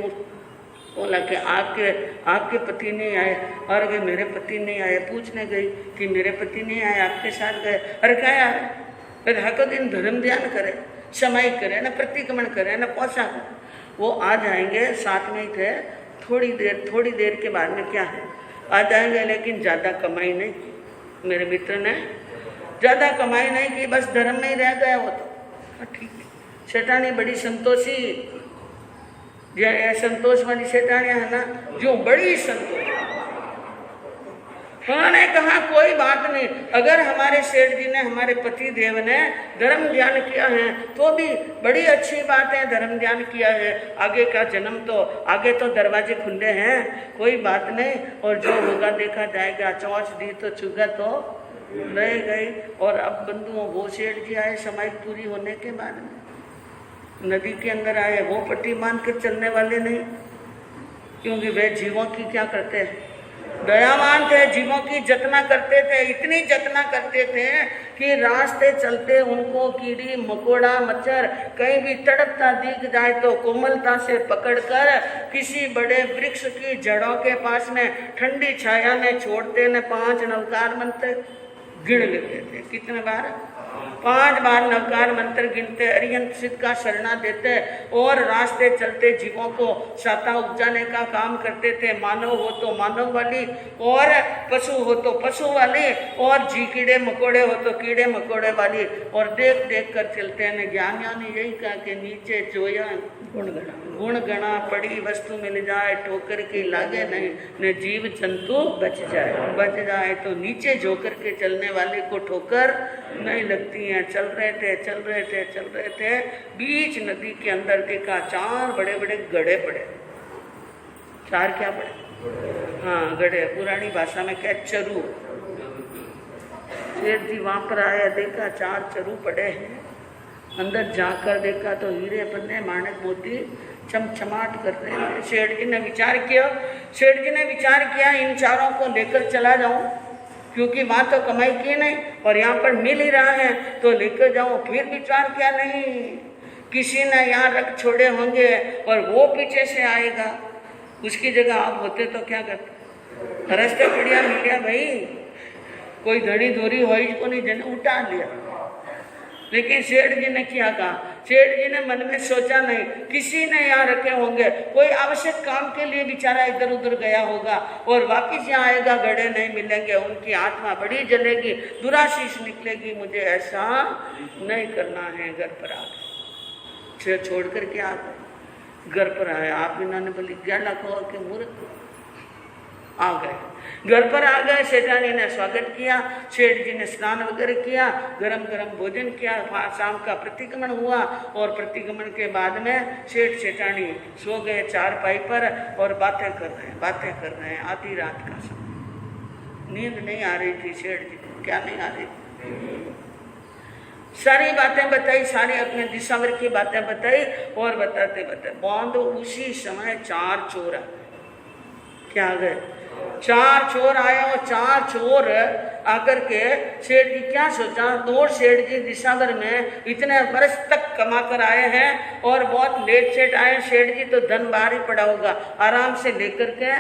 बोला कि आपके पति नहीं आए, और अगर मेरे पति नहीं आए, पूछने गई कि मेरे पति नहीं आए, आपके साथ गए। अरे क्या यार, रातों दिन धर्म ध्यान करे, समाई करे ना, प्रतिक्रमण करे ना, पौसा, वो आ जाएंगे, साथ में ही थे। थोड़ी देर के बाद में क्या है, आ जाएंगे, लेकिन ज़्यादा कमाई नहीं की। मेरे मित्र ने ज़्यादा कमाई नहीं की, बस धर्म में ही रह गया वो तो। ठीक है, सेठानी बड़ी संतोषी, संतोष वाली सेठानियाँ है ना, जो बड़ी संतोष, उन्होंने कहा कोई बात नहीं, अगर हमारे सेठ जी ने, हमारे पति देव ने धर्म ध्यान किया है तो भी बड़ी अच्छी बात है, धर्म ध्यान किया है, आगे का जन्म तो, आगे तो दरवाजे खुले हैं, कोई बात नहीं, और जो होगा देखा जाएगा, चौंच दी तो चुगा तो रह गई। और अब बंधुओं, वो सेठ जी आए समाई पूरी होने के बाद में, नदी के अंदर आए, वो पट्टी मान कर चलने वाले नहीं, क्योंकि वे जीवों की क्या करते हैं, दयावान थे, जीवों की जतना करते थे, इतनी जतना करते थे कि रास्ते चलते उनको कीड़ी मकोड़ा मच्छर कहीं भी तड़पता दिख जाए तो कोमलता से पकड़कर किसी बड़े वृक्ष की जड़ों के पास में ठंडी छाया में छोड़ते न 5 नवकार मंत्र गिन लेते थे। कितने बार? 5 बार नवकार मंत्र गिनते, अरिहंत सिद्ध का शरणा देते और रास्ते चलते जीवों को साता उपजाने का काम करते थे। मानव हो तो मानव वाली और पशु हो तो पशु वाली और जी कीड़े मकोड़े हो तो कीड़े मकोड़े वाली, और देख देख कर चलते हैं। ज्ञानियों ने यही कहा कि नीचे जोया गुण गणा पड़ी वस्तु मिल जाए, ठोकर की लागे नहीं, न जीव जंतु बच जाए तो नीचे जोकर के चलने वाले को ठोकर नहीं लगती है। चल रहे थे, बीच नदी के अंदर देखा 4 बड़े बड़े गड्ढे पड़े। 4 क्या पड़े? हाँ, गड्ढे, पुरानी भाषा में क्या, चरू। सेठ जी वहां पर आया, देखा 4 चरू पड़े हैं। अंदर जाकर देखा तो हीरे पन्ने माणक मोती चमचमाट कर रहे हैं। सेठ जी ने विचार किया इन चारों को लेकर चला जाऊं, क्योंकि वहाँ तो कमाई की नहीं और यहाँ पर मिल ही रहा है तो लेकर जाऊं। फिर विचार किया, नहीं, किसी ने यहाँ रख छोड़े होंगे और वो पीछे से आएगा, उसकी जगह आप होते तो क्या करते? रास्ते बढ़िया मिल गया भाई, कोई घड़ी धोरी हो को नहीं, जन उठा लिया। लेकिन सेठ जी ने क्या कहा? सेठ जी ने मन में सोचा, नहीं, किसी ने यहाँ रखे होंगे, कोई आवश्यक काम के लिए बेचारा इधर उधर गया होगा और वापिस यहाँ आएगा, गड्ढे नहीं मिलेंगे, उनकी आत्मा बड़ी जलेगी, दुराशीष निकलेगी, मुझे ऐसा नहीं करना है। घर पर आ गए, छोड़ कर के आ गए, घर पर आए, आप इन्होंने बोली 11 लाख के मूर्ख आ गए। घर पर आ गए, सेठानी ने स्वागत किया, सेठ जी ने स्नान वगैरह किया, गरम गरम भोजन किया, शाम का प्रतिगमन हुआ और प्रतिगमन के बाद में सेठ सेठानी सो गए चारपाई पर और बातें कर रहे हैं। आधी रात का समय, नींद नहीं आ रही थी सेठ जी को। क्या नहीं आ रही थी? सारी बातें बताई, सारी अपने दिशावर की बातें बताई और बताते बांध उसी समय 4 चोर क्या आ गए? 4 चोर आए और 4 चोर आकर के सेठ जी क्या सोचा, 2 सेठ जी दिशावर में इतने वर्ष तक कमा कर आए हैं और बहुत लेट सेठ आए। सेठ जी तो धन बाहर ही पड़ा होगा, आराम से लेकर के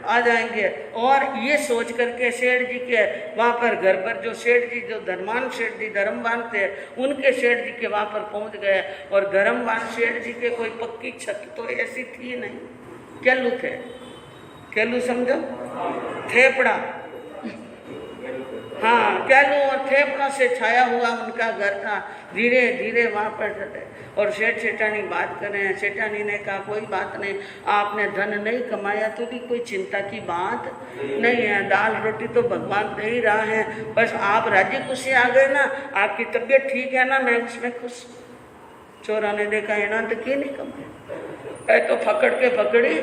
आ जाएंगे। और ये सोच करके सेठ जी के वहाँ पर घर पर जो सेठ जी, जो धर्मान सेठ जी, धर्मवान थे, उनके सेठ जी के वहाँ पर पहुँच गए। और धर्मवान सेठ जी के कोई पक्की छत तो ऐसी थी नहीं, केलू थे, केलू समझो, थेपड़ा, हाँ, केलू और थेपड़ा से छाया हुआ उनका घर था। धीरे धीरे वहाँ पर चले और सेठ सेठानी बात कर रहे हैं। सेठानी ने कहा कोई बात नहीं, आपने धन नहीं कमाया तो भी कोई चिंता की बात नहीं है, दाल रोटी तो भगवान दे ही रहा है, बस आप राजी खुशी आ गए ना, आपकी तबीयत ठीक है ना, मैं उसमें खुश। चोरा ने देखा इन्होंने तो की नहीं कमाया, तो पकड़ के पकड़ी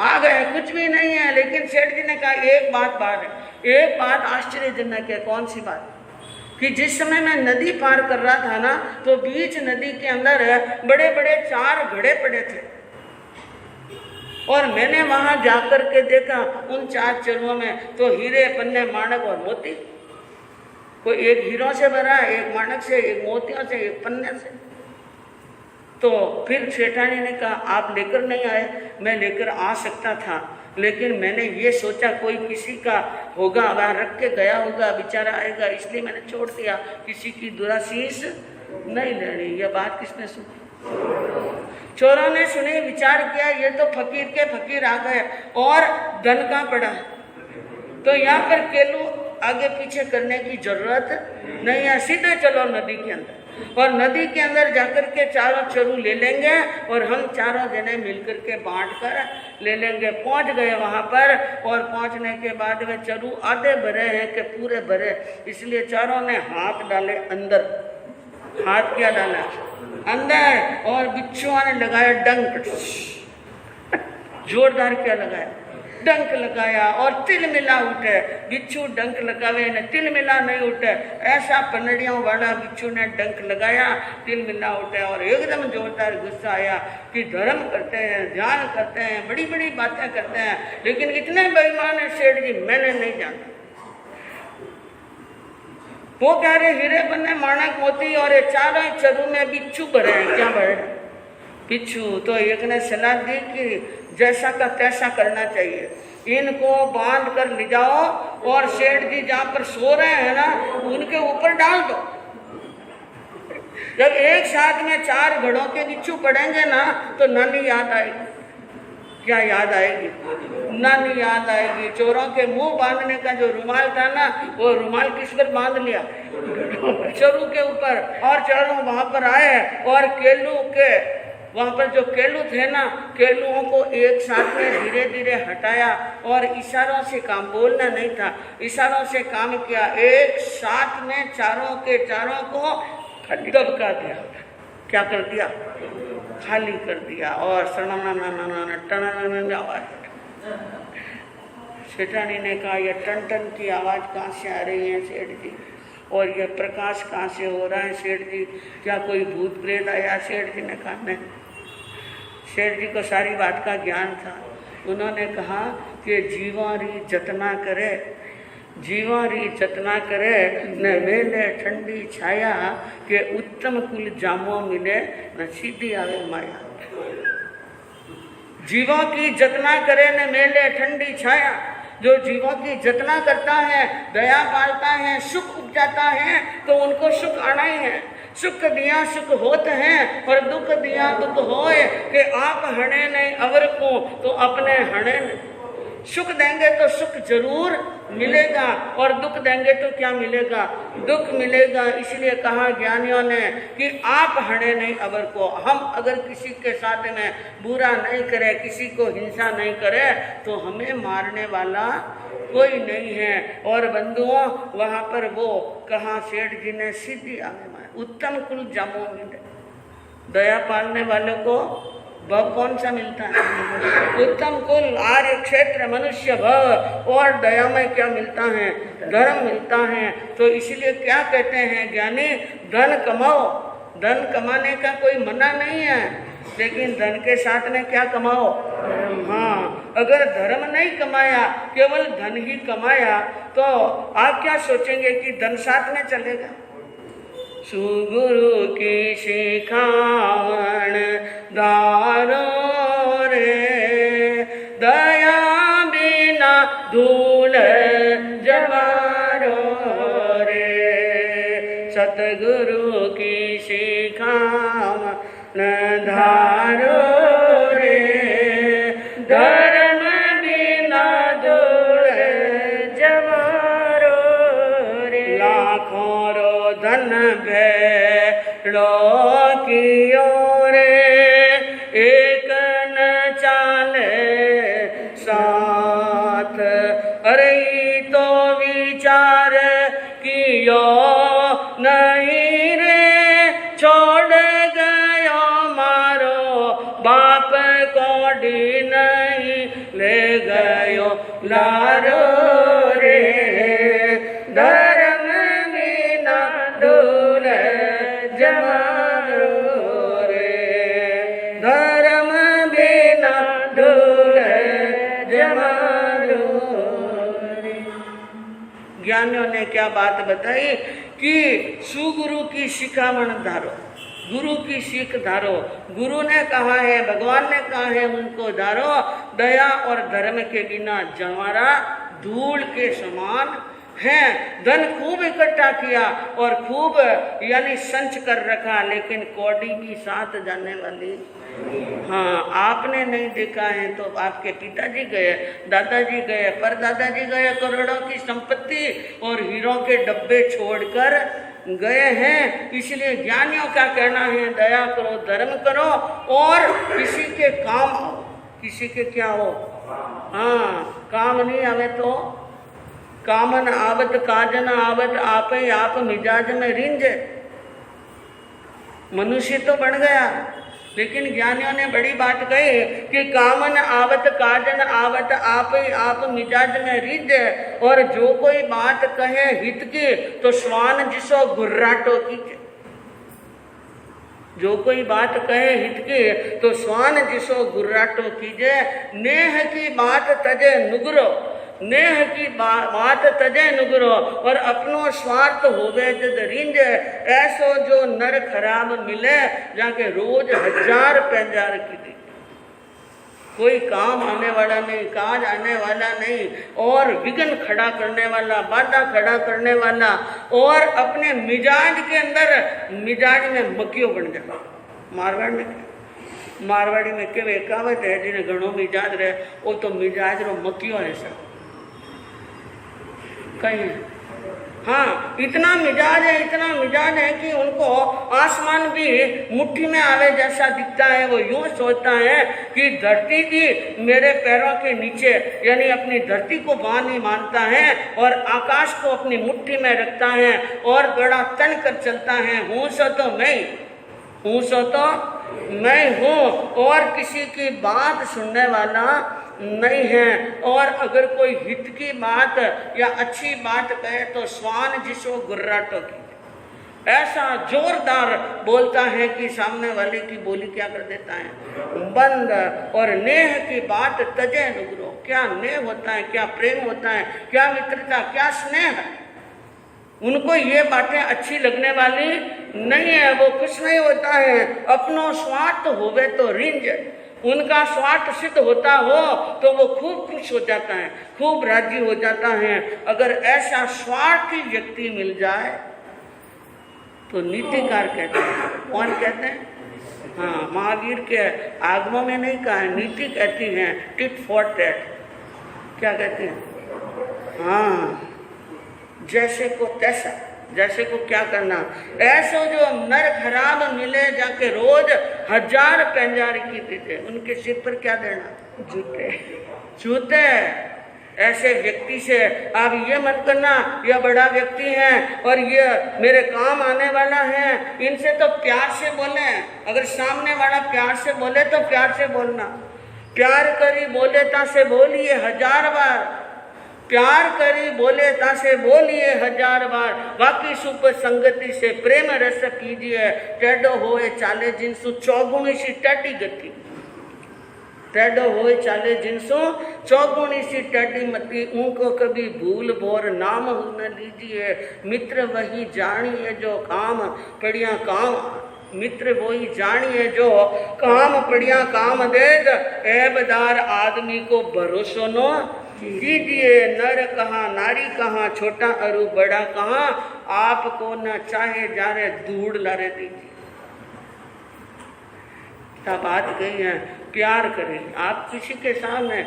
आ गए, कुछ भी नहीं है। लेकिन सेठ जी ने कहा एक बात आश्चर्यजनक है। कौन सी बात? कि जिस समय मैं नदी पार कर रहा था ना, तो बीच नदी के अंदर बड़े बड़े 4 घड़े पड़े थे और मैंने वहां जाकर के देखा उन 4 चरुओं में तो हीरे पन्ने माणक और मोती, कोई एक हीरों से भरा, एक माणक से, एक मोतियों से, एक पन्ने से। तो फिर सेठानी ने कहा आप लेकर नहीं आए? मैं लेकर आ सकता था, लेकिन मैंने ये सोचा कोई किसी का होगा, वहाँ रख के गया होगा, बेचारा आएगा, इसलिए मैंने छोड़ दिया, किसी की दुराशीष नहीं लेनी। यह बात किसने सुनी? चोरों ने सुनी, विचार किया ये तो फकीर के फकीर आ गए और धन का पड़ा, तो यहाँ पर केलू आगे पीछे करने की जरूरत नहीं है, सीधे चलो नदी के अंदर। और नदी के अंदर जाकर के चारों चरू ले लेंगे और हम चारों जने मिलकर के बांट कर ले लेंगे। पहुंच गए वहां पर और पहुंचने के बाद वे चरू आधे भरे हैं कि पूरे भरे, इसलिए चारों ने हाथ डाले अंदर। हाथ क्या डाला? अंदर। और बिच्छुआ ने लगाया डंक, जोरदार क्या लगाया? डंक लगाया और तिल मिला उठे। बिच्छू डंक लगावे ने तिल मिला नहीं उठे, ऐसा पनड़ियों वाला बिच्छू ने डंक लगाया, तिल मिला उठे। और एकदम जोरदार गुस्सा आया कि धर्म करते हैं, ध्यान करते हैं, बड़ी बड़ी बातें करते हैं, लेकिन इतने बेईमान है सेठ जी, मैंने नहीं जाना। वो कह रहे हीरे बने माणक मोती और ये चारों चरू में बिच्छू भरे हैं। क्या भरे? बिच्छू। तो एक ने सलाह दी कि जैसा का तैसा करना चाहिए, इनको बांध कर ले जाओ और सेठ जी जहाँ पर सो रहे हैं ना उनके ऊपर डाल दो। जब एक साथ में 4 घड़ों के बिच्छू पड़ेंगे ना तो नानी याद आएगी। क्या याद आएगी? नानी याद आएगी। चोरों के मुंह बांधने का जो रुमाल था ना, वो रुमाल किस पर बांध लिया? चोरों के ऊपर। और चोरों वहां पर आए और केलू के वहां पर जो केलू थे ना, केलुओं को एक साथ में धीरे धीरे हटाया और इशारों से काम, बोलना नहीं था, इशारों से काम किया। एक साथ में चारों के चारों को दबका दिया। क्या कर दिया? खाली कर दिया। और सेठानी ने कहा ये टन टन की आवाज़ कहाँ से आ रही है सेठ जी, और ये प्रकाश कहाँ से हो रहा है सेठ जी? क्या कोई भूत प्रेत आया? सेठ जी ने कहा नहीं। सेठ जी को सारी बात का ज्ञान था। उन्होंने कहा कि जीवारी जतना करे, जीवारी जतना करे न मेले ठंडी छाया, के उत्तम कुल जामो मिले न सीधी आवे माया। जीवों की जतना करे न मेले ठंडी छाया। जो जीवों की जतना करता है, दया पालता है, सुख उपजाता है, तो उनको सुख आना ही है। सुख दिया सुख होत हैं और दुख दिया दुख होए, कि आप हणे नहीं अवर को तो अपने हणे नहीं। सुख देंगे तो सुख जरूर मिलेगा और दुख देंगे तो क्या मिलेगा? दुख मिलेगा। इसलिए कहा ज्ञानियों ने कि आप हणे नहीं अवर को। हम अगर किसी के साथ में बुरा नहीं करे, किसी को हिंसा नहीं करे, तो हमें मारने वाला कोई नहीं है। और बंधुओं वहाँ पर वो कहा सेठ जी ने सीधी आगे उत्तम कुल जामो मिले। दया पालने वालों को भव कौन सा मिलता है? उत्तम कुल, आर्य क्षेत्र, मनुष्य भव। और दया में क्या मिलता है? धर्म मिलता है। तो इसलिए क्या कहते हैं ज्ञानी? धन कमाओ। धन कमाने का कोई मना नहीं है, लेकिन धन के साथ में क्या कमाओ? हाँ, अगर धर्म नहीं कमाया, केवल धन ही कमाया, तो आप क्या सोचेंगे कि धन साथ में चलेगा? सुगुरु की शिखावण दारो रे, दया बिना धूल जमारो रे। सतगुरु की शिखावण धारो रे, धर्म बिना धूल जमारो रे। लाखों धन भेड़ो की ओरे, एक न चाले साथ। अरे तो विचार कियो नहीं रे, छोड़ गयो मारो बाप कोडी नहीं, ले गयो लारो रे। धर्म डोल जमारो रे, धर्म बिना डोल जमारो रे। ज्ञानियों ने क्या बात बताई कि सुगुरु की शिखामण धारो, गुरु की सीख धारो। गुरु ने कहा है, भगवान ने कहा है, उनको धारो। दया और धर्म के बिना जमारा धूल के समान है। धन खूब इकट्ठा किया और खूब यानी संच कर रखा, लेकिन कौड़ी भी साथ जाने वाली। हाँ, आपने नहीं देखा है तो आपके पिताजी गए, दादाजी गए, परदादाजी गए, करोड़ों की संपत्ति और हीरों के डब्बे छोड़कर गए हैं। इसलिए ज्ञानियों का कहना है दया करो, धर्म करो और किसी के काम आओ। किसी के क्या हो? हाँ, काम नहीं आवे तो कामन आवत काजन आवत आप ही आप मिजाज में रिंझे। मनुष्य तो बढ़ गया, लेकिन ज्ञानियों ने बड़ी बात कही कि कामन आवत काजन आवत आप ही आप मिजाज में रिंझे। और जो कोई बात कहे हित की तो श्वान जिसो गुर्राटो कीजे। जो कोई बात कहे हित की तो श्वान जिसो गुर्राटो कीजे। नेह की बात तजे नुगरो, नेह की बात तजे नुगरो और अपनो स्वार्थ होवे जद रिंज। ऐसो जो नर खराब मिले जाके रोज 1000 पैंजार की दी। कोई काम आने वाला नहीं, काज आने वाला नहीं और विघ्न खड़ा करने वाला, बाधा खड़ा करने वाला और अपने मिजाज के अंदर मिजाज में मक्खियों बन जाए। मारवाड़ी में केव एकावत है जिन्हें घणो मिजाज रहे वो तो मिजाज रो मक्खियों है सब कहीं। हाँ, इतना मिजाज है, इतना मिजाज है कि उनको आसमान भी मुट्ठी में आवे जैसा दिखता है। वो यूं सोचता है कि धरती भी मेरे पैरों के नीचे, यानी अपनी धरती को वहां नहीं मानता है और आकाश को अपनी मुट्ठी में रखता है और बड़ा तन कर चलता है। हूँ सो तो मैं, हूँ सो तो मैं हूँ और किसी की बात सुनने वाला नहीं है। और अगर कोई हित की बात या अच्छी बात कहे तो श्वान जिसो गुर्राटो की। ऐसा जोरदार बोलता है कि सामने वाले की बोली क्या कर देता है बंद। और नेह की बात तजे नुगरो। क्या नेह होता है, क्या प्रेम होता है, क्या मित्रता, क्या स्नेह है। उनको ये बातें अच्छी लगने वाली नहीं है। वो कुछ नहीं होता है, अपनो स्वार्थ होवे तो रिंज। उनका स्वार्थ सिद्ध होता हो तो वो खूब खुश हो जाता है, खूब राजी हो जाता है। अगर ऐसा स्वार्थी व्यक्ति मिल जाए तो नीतिकार कहते हैं। कौन कहते हैं? हाँ, महावीर के आगमों में नहीं कहा है, नीति कहती है टिट फॉर टैट। क्या कहते हैं? हाँ, जैसे को तैसा, जैसे को क्या करना। ऐसो जो नर खराब मिले जाके रोज 1000 पैंजार की देते, उनके सिर पर क्या देना? जूते, जूते। ऐसे व्यक्ति से आप ये मत करना यह बड़ा व्यक्ति है और ये मेरे काम आने वाला है। इनसे तो प्यार से बोले। अगर सामने वाला प्यार से बोले तो प्यार से बोलना। प्यार करी बोले ता से बोलिए 1000 बार, प्यार करी बोले ता से बोलिए 1000 बार। बाकी सुप संगति से प्रेम रस कीजिए। टेढ़ो होए चाले जिनसु चौगुणी सी टटी गति। टेढ़ो होए चाले जिनसु चौगुणी सी टटी मती। उनको कभी भूल भोर नाम न लीजिए। मित्र वही जानिए जो काम पड़िया काम। मित्र वही जानिए जो काम पड़िया काम देद। ऐबदार आदमी को भरोसो नो कीजिए। नर कहाँ नारी कहाँ, छोटा अरु बड़ा कहाँ। आपको न चाहे जारे धूड़ लारे दीजिए। क्या बात कही है। प्यार करें। आप किसी के सामने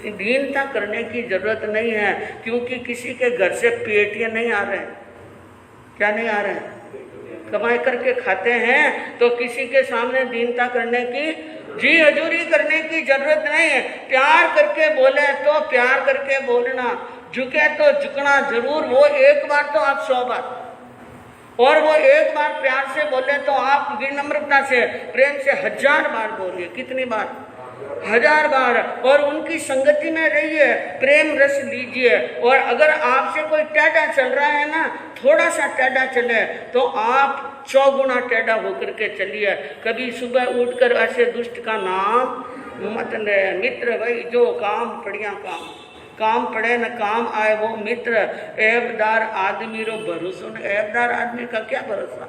दीनता करने की जरूरत नहीं है, क्योंकि किसी के घर से पेटियां नहीं आ रहे। क्या नहीं आ रहे? कमाई करके खाते हैं तो किसी के सामने दीनता करने की, जी हजूरी करने की जरूरत नहीं है। प्यार करके बोले तो प्यार करके बोलना, झुके तो झुकना जरूर। वो एक बार तो आप 100 बार, और वो एक बार प्यार से बोले तो आप विनम्रता से प्रेम से 1000 बार बोलिए। कितनी बार? 1000 बार। और उनकी संगति में रहिए, प्रेम रस लीजिए। और अगर आपसे कोई टेढ़ा चल रहा है ना, थोड़ा सा टेढ़ा चले तो आप 100 गुना टेढ़ा होकर के चलिए। कभी सुबह उठकर ऐसे दुष्ट का नाम मत ले। मित्र वही जो काम पड़िया काम, काम पड़े न काम आए वो मित्र। ऐबदार आदमी रो भरोसा न। ऐबदार आदमी का क्या भरोसा?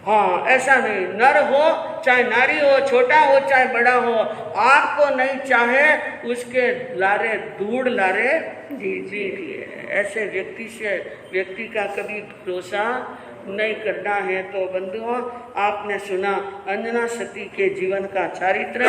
हाँ, ऐसा नहीं। नर हो चाहे नारी हो, छोटा हो चाहे बड़ा हो, आपको नहीं चाहे उसके लारे धूड़ लारे दीजिए। ऐसे व्यक्ति का कभी भरोसा नहीं करना है। तो बंधुओं, आपने सुना अंजना सती के जीवन का चरित्र,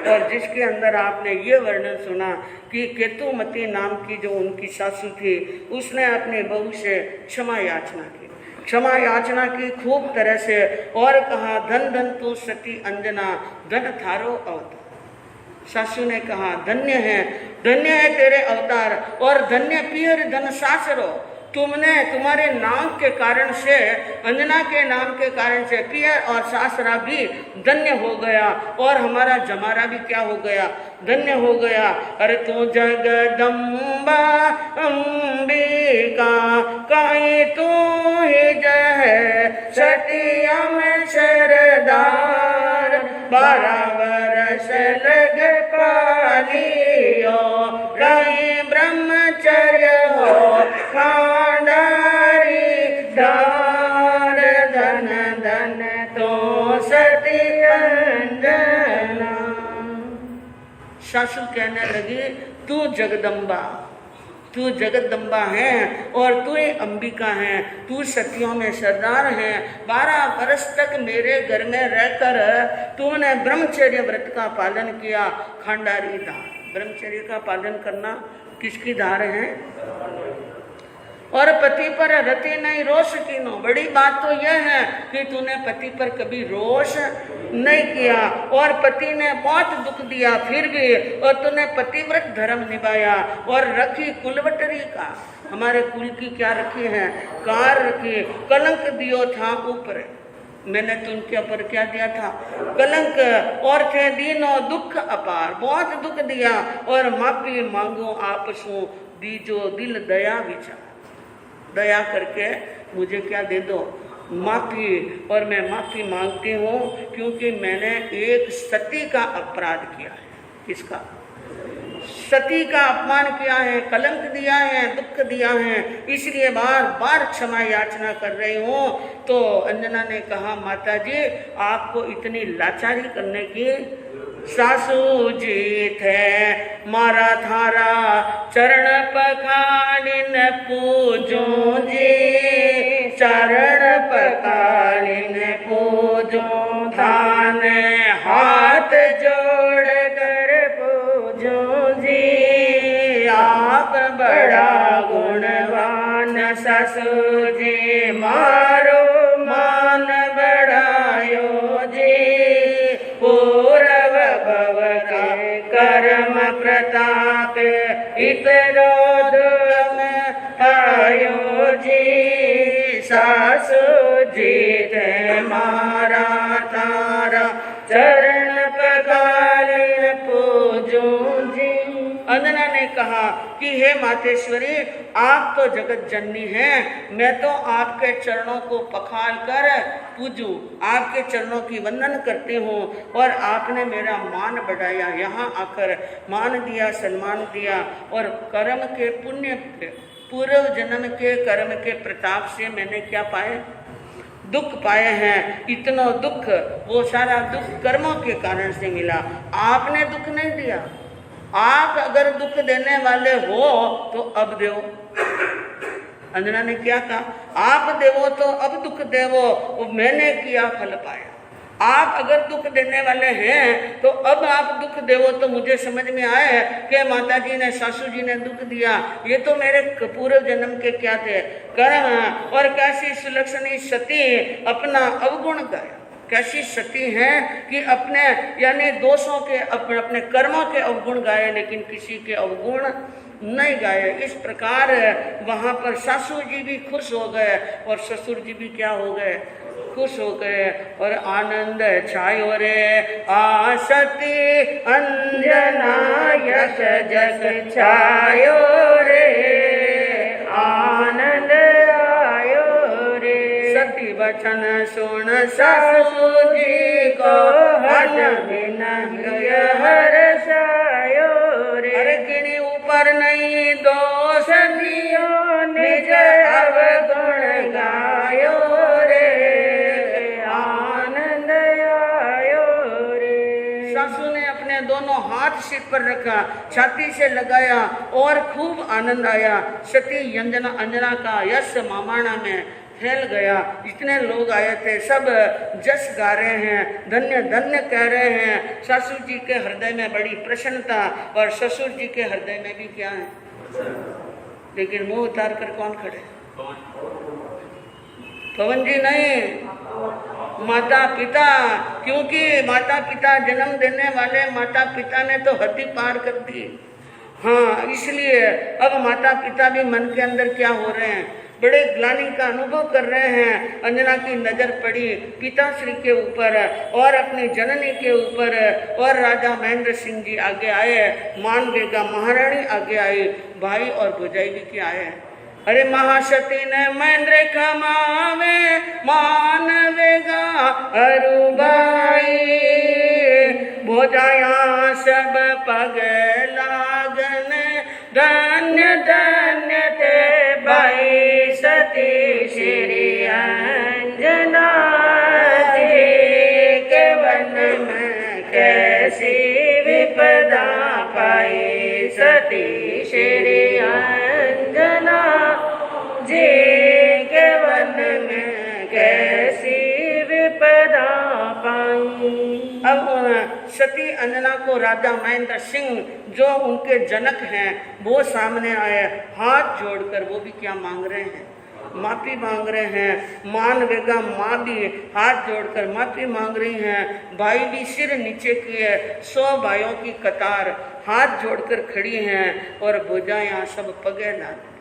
और जिसके अंदर आपने ये वर्णन सुना कि केतुमती नाम की जो उनकी सासू थी, उसने अपने बहू से क्षमा याचना की क्षमा याचना की खूब तरह से और कहा धन धन तू सती अंजना धन थारो अवतार। सासू ने कहा धन्य है तेरे अवतार और धन्य पियर धन सासरो। तुमने तुम्हारे नाम के कारण से, अंजना के नाम के कारण से पियर और सासरा भी धन्य हो गया और हमारा जमारा भी क्या हो गया, धन्य हो गया। अरे तू जगदम्बा अंबिका काई तू ही जय सतिया में सरदार 12 वर्ष लग पालियो कहीं ब्रह्मचर्य हो खांडारी धार धन धन तो सती अंजना। सासू कहने लगी तू जगदम्बा है और तू ही अंबिका है, तू सतियों में सरदार है। 12 वर्ष तक मेरे घर में रहकर तूने ब्रह्मचर्य व्रत का पालन किया। खांडारी धार, ब्रह्मचर्य का पालन करना किसकी धार है? और पति पर रति नहीं रोष कीनो। बड़ी बात तो यह है कि तूने पति पर कभी रोष नहीं किया और पति ने बहुत दुख दिया फिर भी, और तूने पतिव्रत धर्म निभाया और रखी कुलवटरी का, हमारे कुल की क्या रखी है, कार रखी। कलंक दियो था ऊपर, मैंने तो उनके ऊपर क्या दिया था, कलंक। और थे दीनों दुख अपार, बहुत दुख दिया। और माफी मांगो आपसों दीजो दिल दया विचार, दया करके मुझे क्या दे दो, माफी। और मैं माफी मांगती हूँ क्योंकि मैंने एक सती का अपराध किया है। किसका? सती का अपमान किया है, कलंक दिया है, दुख दिया है, इसलिए बार बार क्षमा याचना कर रही हूँ। तो अंजना ने कहा माता जी आपको इतनी लाचारी करने की, सासू जी थे मारा थारा चरण पखालिन पूजो जी, चरण पखालिन पूजो धान हाथ जोड़ कर पूजो जी। आप बड़ा गुणवान ससुर जी, मारो मान बढ़ायो जी। पूर्व भव के कर्म प्रताप इतरो दुर्म आयो जी। सासु जी ते मारा तारा चरण पखालिन पूजो जी। अंजना ने कहा कि हे मातेश्वरी आप तो जगत जननी हैं, मैं तो आपके चरणों को पखाल कर पूजूं, आपके चरणों की वंदन करती हूँ। और आपने मेरा मान बढ़ाया, यहाँ आकर मान दिया, सम्मान दिया। और कर्म के पुण्य, पूर्व जन्म के कर्म के प्रताप से मैंने क्या पाए, दुख पाए हैं। इतना दुख, वो सारा दुख कर्मों के कारण से मिला, आपने दुख नहीं दिया। आप अगर दुख देने वाले हो तो अब देवो। अंजना ने क्या कहा, आप देवो तो अब दुख देवो, मैंने किया फल पाया। आप अगर दुख देने वाले हैं तो अब आप दुख देवो। तो मुझे समझ में आया कि माता जी ने, सासू जी ने दुख दिया, ये तो मेरे पूर्व जन्म के क्या थे, कर्म। और कैसी सुलक्षणी सती अपना अवगुण गाया, कैसी सती है कि अपने यानी दोषों के, अपने कर्मों के अवगुण गाए, लेकिन किसी के अवगुण नहीं गाए। इस प्रकार वहाँ पर सासू जी भी खुश हो गए और ससुर जी भी क्या हो गए, खुश हो गए। और आनंद छायो रे आसती अंजना यश जस छायो रे, आनंद आयो रे। सती वचन सुन सासू जी को हट बिन हर्षायो रे। अरे गिनी ऊपर नहीं दोष दियो, निज अवगुण गायो रे, आनंद आयो रे। सासू ने अपने दोनों हाथ सिर पर रखा, छाती से लगाया और खूब आनंद आया। सती अंजना का यश मामाणा में फैल गया। इतने लोग आए थे, सब जस गा रहे हैं, धन्य धन्य कह रहे हैं। सासू जी के हृदय में बड़ी प्रसन्नता और ससुर जी के हृदय में भी क्या है, लेकिन मुंह उतार कर कौन खड़े, पवन जी नहीं, माता पिता, क्योंकि माता पिता जन्म देने वाले माता पिता ने तो हद ही पार कर दी। हाँ, इसलिए अब माता पिता भी मन के अंदर क्या हो रहे हैं, बड़े ग्लानि का अनुभव कर रहे हैं। अंजना की नजर पड़ी पिताश्री के ऊपर और अपनी जननी के ऊपर, और राजा महेंद्र सिंह जी आगे आए, मान बेगा महारानी आगे आई, भाई और भौजाई भी क्या आए। अरे महासती ने महेंद्र कमावे मान वेगा अरु भाई, भोजाया सब पग लागन, धन्य धन्य थे भाई सती श्री अंजना जी के वन में कैसी विपदा पाई, सती श्री अंजना जी के वन में कैसी विपदा पाई। अब सती अंजना को राजा महेंद्र सिंह जो उनके जनक हैं वो सामने आए, हाथ जोड़कर वो भी क्या मांग रहे हैं, माफी मांग रहे हैं। मान वेगा माँ भी हाथ जोड़कर माफी मांग रही हैं, भाई भी सिर नीचे किए, 100 भाइयों की कतार हाथ जोड़कर खड़ी हैं, और भुजाएं सब पगे लाते।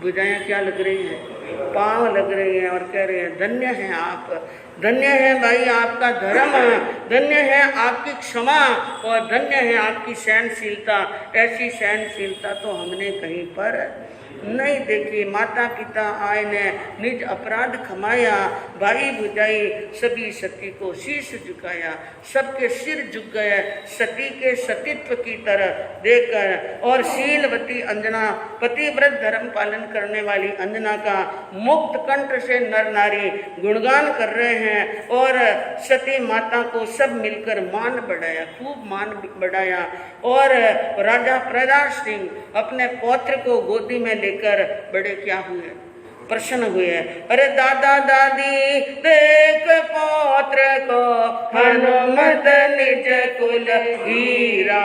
भुजाएं क्या लग रही हैं, पांव लग रही हैं, और कह रहे हैं धन्य हैं आप, धन्य है भाई आपका धर्म, धन्य है आपकी क्षमा, और धन्य है आपकी सहनशीलता। ऐसी सहनशीलता तो हमने कहीं पर नहीं देखी। माता पिता आए ने निज अपराध खमाया, भाई भुजाई सभी सती को शीश झुकाया, सबके सिर झुक गए सती के सतीत्व की तरह देखकर। और शीलवती अंजना, पतिव्रत धर्म पालन करने वाली अंजना का मुक्त कंठ से नर नारी गुणगान कर रहे हैं, और सती माता को सब मिलकर मान बढ़ाया, खूब मान बढ़ाया। और राजा प्रहलाद सिंह अपने पौत्र को गोदी में लेकर बड़े क्या हुए, प्रसन्न हुए। अरे दादा दादी देख पौत्र को, हनुमत निज कुल हीरा,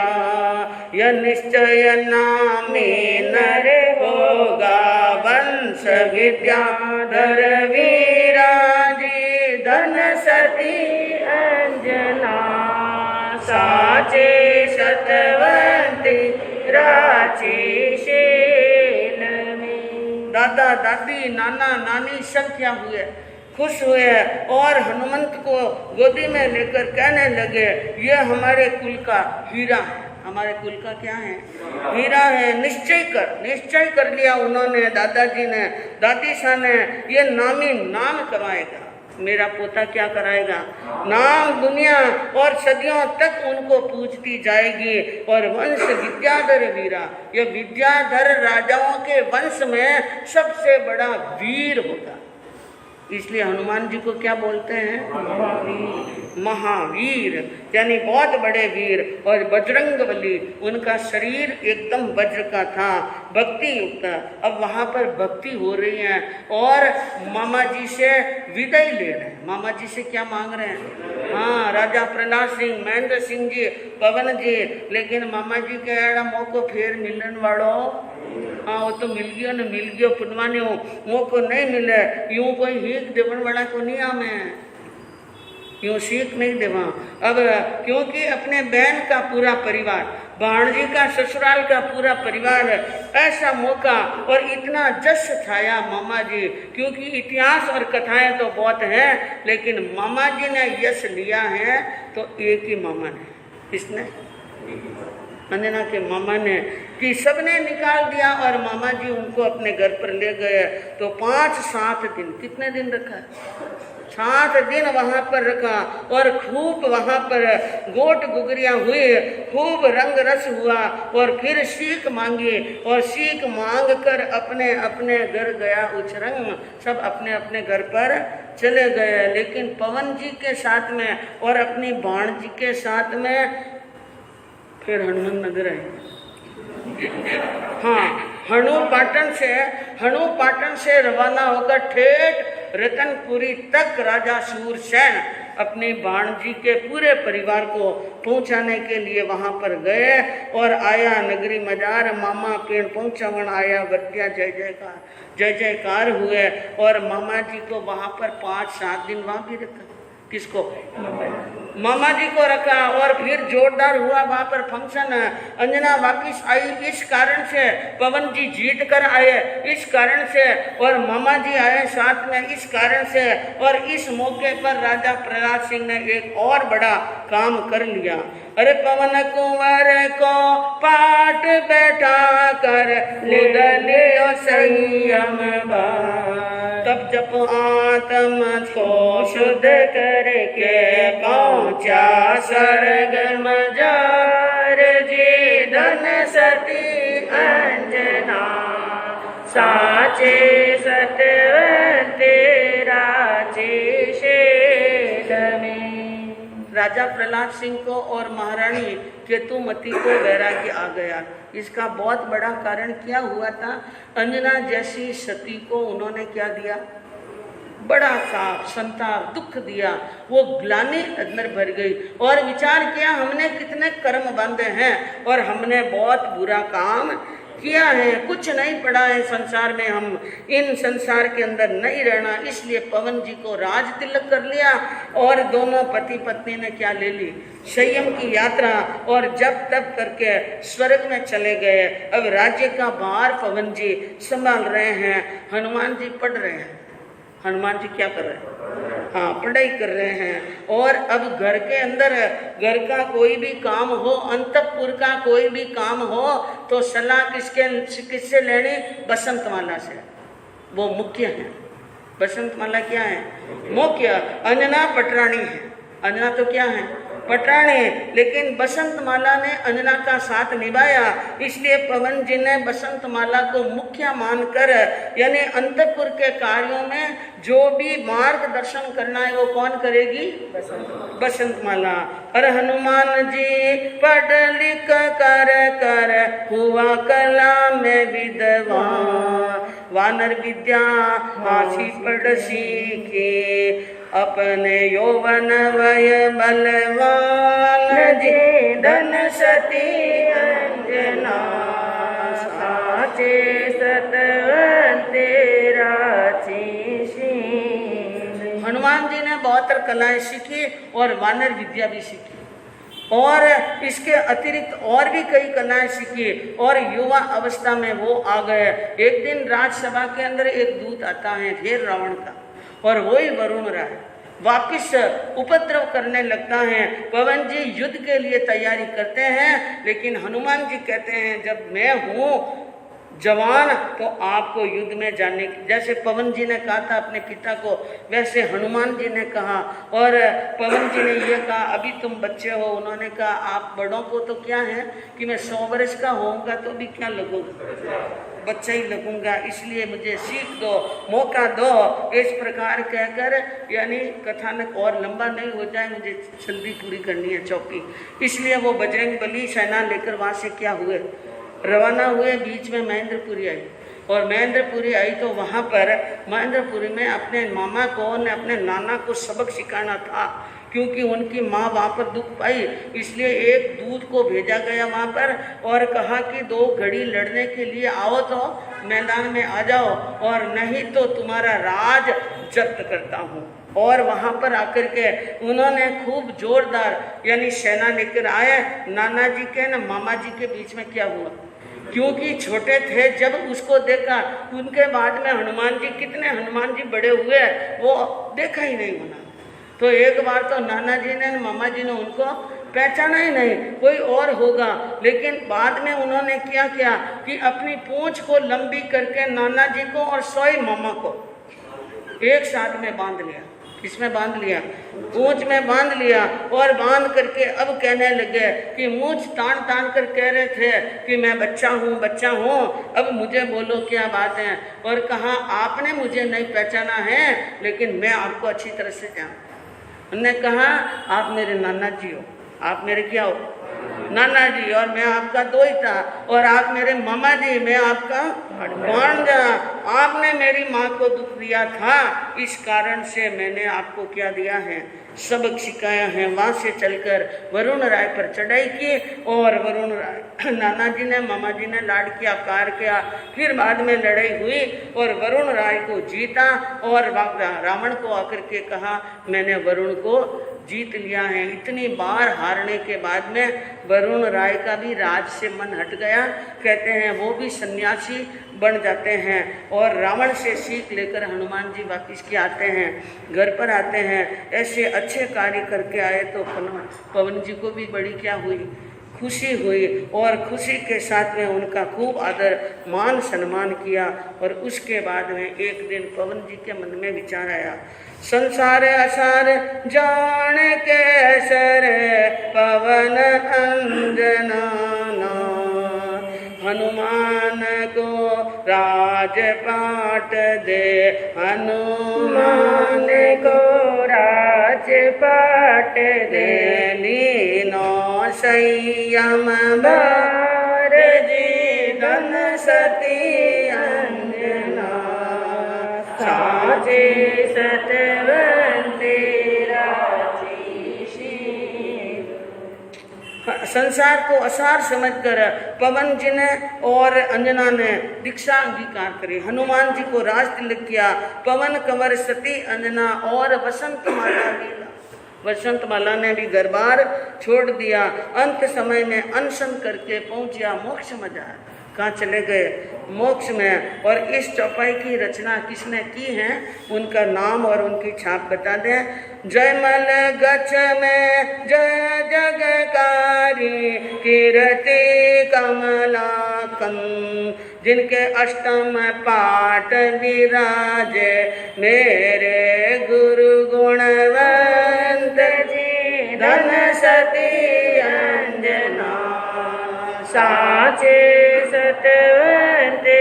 यह निश्चय नामी नर होगा, वंश विद्याधर वीरा जी, धन सती अंजना साचे सतवंती राची शील में। दादा दादी नाना नानी सब क्या हुए, खुश हुए, और हनुमंत को गोदी में लेकर कहने लगे ये हमारे कुल का हीरा है, हमारे कुल का क्या है, हीरा है। निश्चय कर लिया उन्होंने, दादाजी ने दादी सा ने, ये नामी नाम कमाएगा, मेरा पोता क्या कराएगा, नाम दुनिया और सदियों तक उनको पूजती जाएगी। और वंश विद्याधर वीरा, यह विद्याधर राजाओं के वंश में सबसे बड़ा वीर होगा। इसलिए हनुमान जी को क्या बोलते हैं, महावीर, यानी बहुत बड़े वीर। और बजरंगबली, उनका शरीर एकदम वज्र का था, भक्ति युक्त। अब वहाँ पर भक्ति हो रही है, और मामा जी से विदाई ले रहे हैं। मामा जी से क्या मांग रहे हैं, हाँ, राजा प्रहलाद सिंह, महेंद्र सिंह जी, पवन जी, लेकिन मामा जी के एड़ा मौको फेर मिलन वालों, हाँ वो तो मिल गयो पुनवाने मौको नहीं मिले, यूं कोई हीक देवन वाला को नहीं आमे, यूं सीख नहीं देवा। अब क्योंकि अपने बहन का पूरा परिवार, भाणजी का ससुराल का पूरा परिवार, ऐसा मौका और इतना जश छाया मामा जी, क्योंकि इतिहास और कथाएं तो बहुत हैं, लेकिन मामा जी ने यश लिया है तो एक ही मामा ने, किसने, अंजना के मामा ने, कि सबने निकाल दिया और मामा जी उनको अपने घर पर ले गए। तो 5-7 दिन, कितने दिन रखा, 7 दिन वहाँ पर रखा, और खूब वहाँ पर गोट गुगरियाँ हुई, खूब रंग रस हुआ, और फिर सीख मांगी, और सीख मांग कर अपने अपने घर गया उछरंग, सब अपने अपने घर पर चले गए। लेकिन पवन जी के साथ में और अपनी बाण जी के साथ में फिर हनुमान नगर आए। हाँ, हनु पाटन से रवाना होकर ठेठ रतनपुरी तक राजा सूरसेन अपनी भाणजी के पूरे परिवार को पहुंचाने के लिए वहां पर गए और आया नगरी मजार मामा पेड़ पहुंचावन आया बतिया जय जयकार हुए और मामा जी को वहां पर 5-7 दिन वहां भी रखा। किसको? मामा जी को रखा और फिर जोरदार हुआ वहां पर फंक्शन। अंजना वापिस आई इस कारण से, पवन जी जीत कर आए इस कारण से और मामा जी आए साथ में इस कारण से। और इस मौके पर राजा प्रहलाद सिंह ने एक और बड़ा काम कर लिया। अरे पवन कुंवर को पाट बैठा कर लियो संयम तब जब आत्म को शुद्ध करके पहुंचा स्वर्ग मजार जी धन सती अंजना साचे सतवंते राचे शेष में। राजा प्रहलाद सिंह को और महारानी केतुमती को वैराग्य आ गया। इसका बहुत बड़ा कारण क्या हुआ था? अंजना जैसी सती को उन्होंने क्या दिया? बड़ा साफ संताप दुख दिया। वो ग्लानि अंदर भर गई और विचार किया हमने कितने कर्म बांधे हैं और हमने बहुत बुरा काम किया है, कुछ नहीं पड़ा है संसार में, हम इन संसार के अंदर नहीं रहना। इसलिए पवन जी को राज तिलक कर लिया और दोनों पति पत्नी ने क्या ले ली? संयम की यात्रा और जब तब करके स्वर्ग में चले गए। अब राज्य का भार पवन जी संभाल रहे हैं, हनुमान जी पढ़ रहे हैं। हनुमान जी क्या कर रहे हैं? हाँ, पढ़ाई कर रहे हैं। और अब घर के अंदर घर का कोई भी काम हो, अंतपुर का कोई भी काम हो तो सलाह किससे लेनी? बसंतमाला से। वो मुख्य है। बसंतमाला क्या है? मुख्य। अंजना पटरानी है। अंजना तो क्या है? पटरानी। लेकिन बसंतमाला ने अंजना का साथ निभाया, इसलिए पवन जी ने बसंतमाला को मुख्य मानकर यानी अंतपुर के कार्यों में जो भी मार्गदर्शन करना है वो कौन करेगी? बसंतमाला। और हनुमान जी पढ़ लिख कर हुआ कला में विद्वान वानर विद्या हाथी पढ़ सीखे अपने यौवन वय बलवान जी धन सती अंजना साचे सतवंते राची। हनुमान जी ने बहुत कलाएं सीखी और वानर विद्या भी सीखी और इसके अतिरिक्त और भी कई कलाएं सीखी और युवा अवस्था में वो आ गए। एक दिन राज्यसभा के अंदर एक दूत आता है ढेर रावण का और वही वरुण राय वापिस उपद्रव करने लगता है। पवन जी युद्ध के लिए तैयारी करते हैं, लेकिन हनुमान जी कहते हैं जब मैं हूँ जवान तो आपको युद्ध में जाने की, जैसे पवन जी ने कहा था अपने पिता को वैसे हनुमान जी ने कहा। और पवन जी ने ये कहा अभी तुम बच्चे हो, उन्होंने कहा आप बड़ों को तो क्या है कि मैं 100 वर्ष का होऊंगा तो भी क्या लगूंगा, बच्चा ही लगूंगा, इसलिए मुझे सीख दो, मौका दो। इस प्रकार कहकर यानी कथानक और लंबा नहीं हो जाए, मुझे जल्दी पूरी करनी है चौकी। इसलिए वो बजरंग बली सेना लेकर वहाँ से क्या हुए, रवाना हुए। बीच में महेंद्रपुरी आई और महेंद्रपुरी आई तो वहाँ पर महेंद्रपुरी में अपने मामा को ने अपने नाना को सबक सिखाना था, क्योंकि उनकी माँ वहाँ पर दुख पाई। इसलिए एक दूत को भेजा गया वहाँ पर और कहा कि 2 घड़ी लड़ने के लिए आओ तो मैदान में आ जाओ और नहीं तो तुम्हारा राज जब्त करता हूँ। और वहाँ पर आकर के उन्होंने खूब जोरदार यानी सेना लेकर आए। नाना जी के न मामा जी के बीच में क्या हुआ, क्योंकि छोटे थे जब उसको देखा, उनके बाद में हनुमान जी कितने हनुमान जी बड़े हुए वो देखा ही नहीं होना। तो एक बार तो नाना जी ने मामा जी ने उनको पहचाना ही नहीं, कोई और होगा। लेकिन बाद में उन्होंने क्या किया कि अपनी पूंछ को लंबी करके नाना जी को और सोई मामा को एक साथ में बांध लिया। किसमें बांध लिया? पूंछ में बांध लिया। और बांध करके अब कहने लगे कि मूंछ तान तान कर कह रहे थे कि मैं बच्चा हूँ, अब मुझे बोलो क्या बात है। और कहा आपने मुझे नहीं पहचाना है लेकिन मैं आपको अच्छी तरह से जानता। उन्होंने कहा आप मेरे नाना जी हो, आप मेरे क्या हो? नाना जी और मैं आपका दोहिता, और आप मेरे मामा जी, मैं आपका भांजा। आपने मेरी माँ को दुख दिया था, इस कारण से मैंने आपको क्या दिया है, सबक सिखाया है। वहाँ से चलकर वरुण राय पर चढ़ाई की, और वरुण राय नाना जी ने, मामा जी ने लाड किया, प्यार किया। फिर बाद में लड़ाई हुई और वरुण राय को जीता, और रावण को आकर के कहा मैंने वरुण को जीत लिया है। इतनी बार हारने के बाद में वरुण राय का भी राज से मन हट गया। कहते हैं वो भी सन्यासी बन जाते हैं, और रावण से सीख लेकर हनुमान जी वापिस के आते हैं, घर पर आते हैं। ऐसे अच्छे कार्य करके आए तो पवन जी को भी बड़ी क्या हुई, खुशी हुई, और खुशी के साथ में उनका खूब आदर मान सम्मान किया। और उसके बाद में एक दिन पवन जी के मन में विचार आया, संसार असार जान के सर पवन अंजना, हनुमान को राजपाट दे, हनुमान को राजपाट दे, लीनो संयम बार जी धन सती अंजना, साचे सतवंती राजीषी। संसार को असार समझकर पवन जी ने और अंजना ने दीक्षा अंगीकार करी। हनुमान जी को राज तिलक किया। पवन कंवर सती अंजना और वसंत माला लीला, वसंत माला ने भी घरबार छोड़ दिया। अंत समय में अनशन करके पहुंचा मोक्ष मजा। कहाँ चले गए, मोक्ष में। और इस चौपाई की रचना किसने की है, उनका नाम और उनकी छाप बता दें। जयमल गच्छ में जय जगकारी, कीर्ति कमलाकं, जिनके अष्टम पाठ विराजे, मेरे गुरु गुणवंत जी धन सती अंजना, साचे सतवंते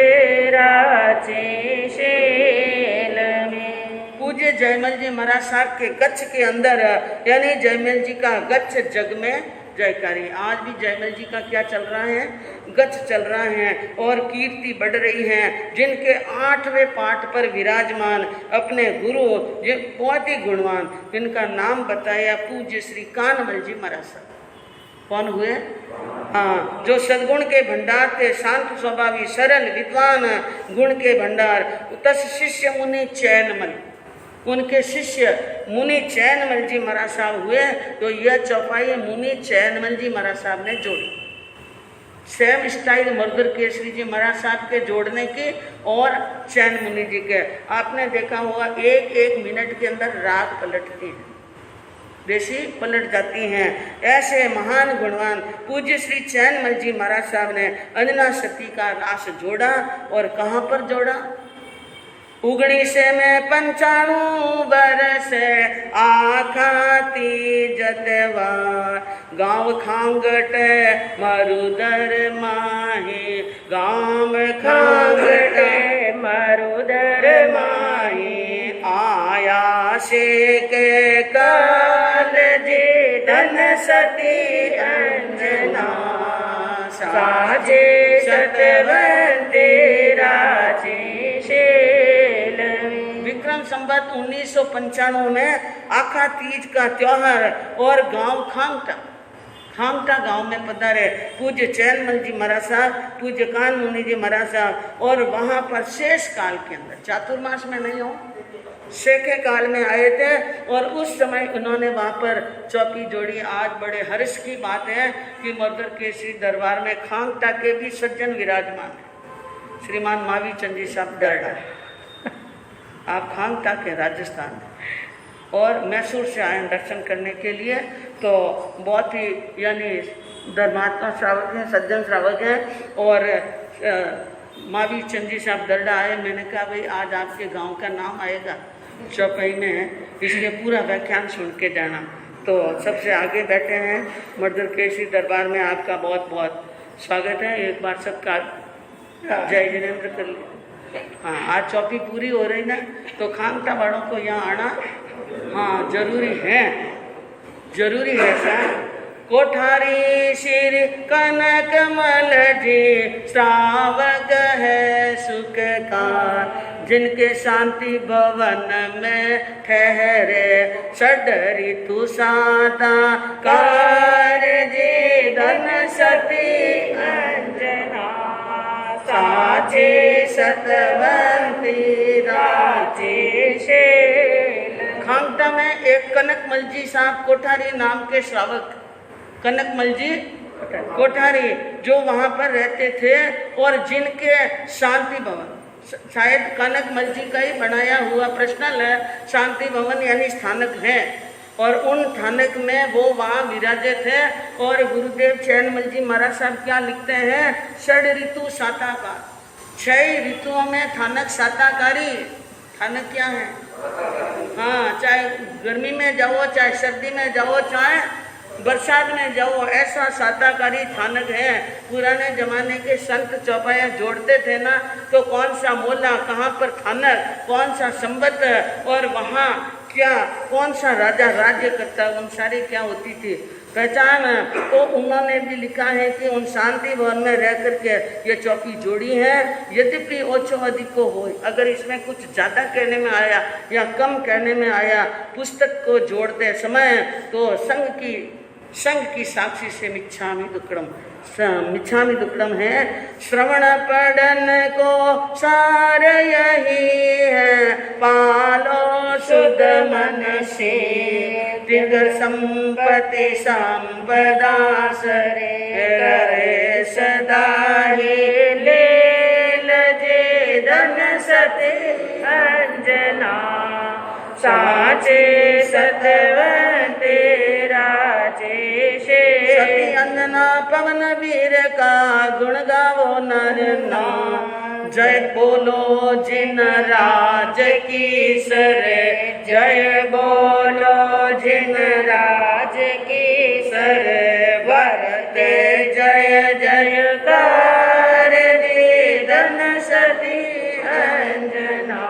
राचे शील में। पूज्य जयमल जी महाराज साहब के गच्छ के अंदर, यानी जयमल जी का गच्छ जग में जयकारी। आज भी जयमल जी का क्या चल रहा है, गच्छ चल रहा है, और कीर्ति बढ़ रही है। जिनके 8वें पाठ पर विराजमान अपने गुरु बहुत ही गुणवान, जिनका नाम बताया पूज्य श्री कानमल जी महाराज साहब। कौन हुए? हाँ, जो सद्गुण के भंडार थे, शांत स्वभावी, सरल, विद्वान, गुण के भंडार। तस् शिष्य मुनि चैनमल, उनके शिष्य मुनि चैनमल जी महाराज साहब हुए। तो यह चौपाई मुनि चैनमल जी महाराज साहब ने जोड़ी। सेम स्टाइल मर्दर केसरी जी महाराज साहब के जोड़ने की और चैन मुनि जी के। आपने देखा होगा एक एक मिनट के अंदर राग पलटती है, देशी पलट जाती हैं। ऐसे महान गुणवान पूज्य श्री चैनमल जी महाराज साहब ने अंजना सती का रास जोड़ा। और कहाँ पर जोड़ा? उगड़ी से में 95 बरस आखाती जतवा, गाँव खांगट मरुदर माही, गाँव खांगट मरुदर माही, आया से के काल जी धन सती अंजना, साजे सतवंती राजी शील। विक्रम संवत 1995 में आखा तीज का त्योहार और गांव खांगटा गांव में पधारे पूज्य चैनमल जी महाराज साहब, पूज्य कान मुनि जी महाराज साहब। और वहाँ पर शेष काल के अंदर, चातुर्मास में नहीं हो, शेखे काल में आए थे। और उस समय उन्होंने वहाँ पर चौकी जोड़ी। आज बड़े हर्ष की बात है कि मर्दर केसरी दरबार में खांगटा के भी सज्जन विराजमान है। श्रीमान मावी चंद जी साहब डरडा, आप खांगटा के राजस्थान और मैसूर से आए दर्शन करने के लिए। तो बहुत ही यानी धर्मात्मा श्रावक हैं, सज्जन श्रावक हैं। और मावी चंद जी साहब दरडा आए। मैंने कहा भाई आज आपके गांव का नाम आएगा चौपाई में है, इसलिए पूरा व्याख्यान सुन के जाना। तो सबसे आगे बैठे हैं मर्दर केसरी दरबार में, आपका बहुत बहुत स्वागत है। एक बार सबका जय जिनेन्द्र कर लीजिए। हाँ, आज चौकी पूरी हो रही ना, तो खांगटा वालों को यहाँ आना हाँ जरूरी है, जरूरी है साहब। कोठारी श्री कनकमल जी श्रावक है सुखकार, जिनके शांति भवन में ठहरे षड ऋतु साता कार जी धन सती अंजना साचे सतवंती राजेशे। खांगटा में एक कनकमल जी साहब कोठारी नाम के श्रावक, कनकमल जी कोठारी जो वहां पर रहते थे और जिनके शांति भवन, शायद कनकमल जी का ही बनाया हुआ पर्सनल है शांति भवन यानी स्थानक है, और उन स्थानक में वो वहाँ विराजे थे। और गुरुदेव चैनमल जी महाराज साहब क्या लिखते हैं, षड ऋतु साताकार, 6 ऋतुओं में थानक साताकारी। थानक क्या है? हाँ, चाहे गर्मी में जाओ, चाहे सर्दी में जाओ, चाहे बरसात में जाओ, ऐसा साताकारी थानक है। पुराने जमाने के संत चौपाया जोड़ते थे ना, तो कौन सा मोला, कहाँ पर थानक, कौन सा संबत और वहाँ क्या कौन सा राजा राज्य करता, उन सारी क्या होती थी पहचान। तो उन्होंने भी लिखा है कि उन शांति भवन में रह करके ये चौकी जोड़ी है। यद्यपि ओछो अधिक को हो, अगर इसमें कुछ ज़्यादा कहने में आया या कम कहने में आया पुस्तक को जोड़ते समय, तो संघ की साक्षी से मिच्छामि दुक्कडम है। श्रवण पढ़न को सार यही है, पालो शुद्ध मन से दीर्घ संपत्ति संपदा सरे करे सदा ही ले लजे धन सते अंजना साचे सतवंते राजेशे। सती अंजना पवन वीर का गुण गावो नर नाम, जय बोलो जिन राज की सर, जय बोलो जिन राज की सर, भरते जय जयकार रे धन सती अंजना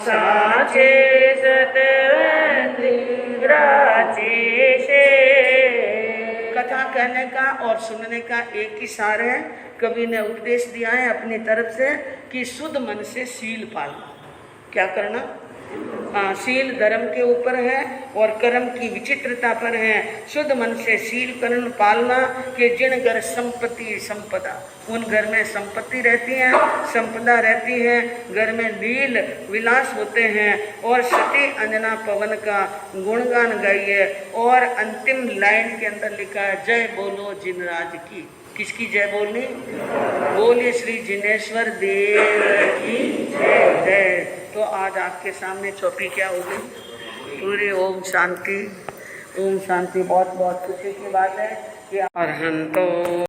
साचे सतवंती राजेशे। कथा कहने का और सुनने का एक ही सार है। कवि ने उपदेश दिया है अपनी तरफ से कि शुद्ध मन से शील पालना। क्या करना? शील धर्म के ऊपर है और कर्म की विचित्रता पर है। शुद्ध मन से शील कर्म पालना कि जिन घर संपत्ति संपदा, उन घर में संपत्ति रहती है, संपदा रहती है, घर में लील विलास होते हैं। और सती अंजना पवन का गुणगान गाइए। और अंतिम लाइन के अंदर लिखा है, जय बोलो जिनराज की। किसकी जय बोलनी? बोलिए श्री जिनेश्वर देव की जय जय। तो आज आपके सामने चौपी क्या होगी? पूरी ओम शांति, ओम शांति। बहुत बहुत खुशी की बात है कि अरहंतो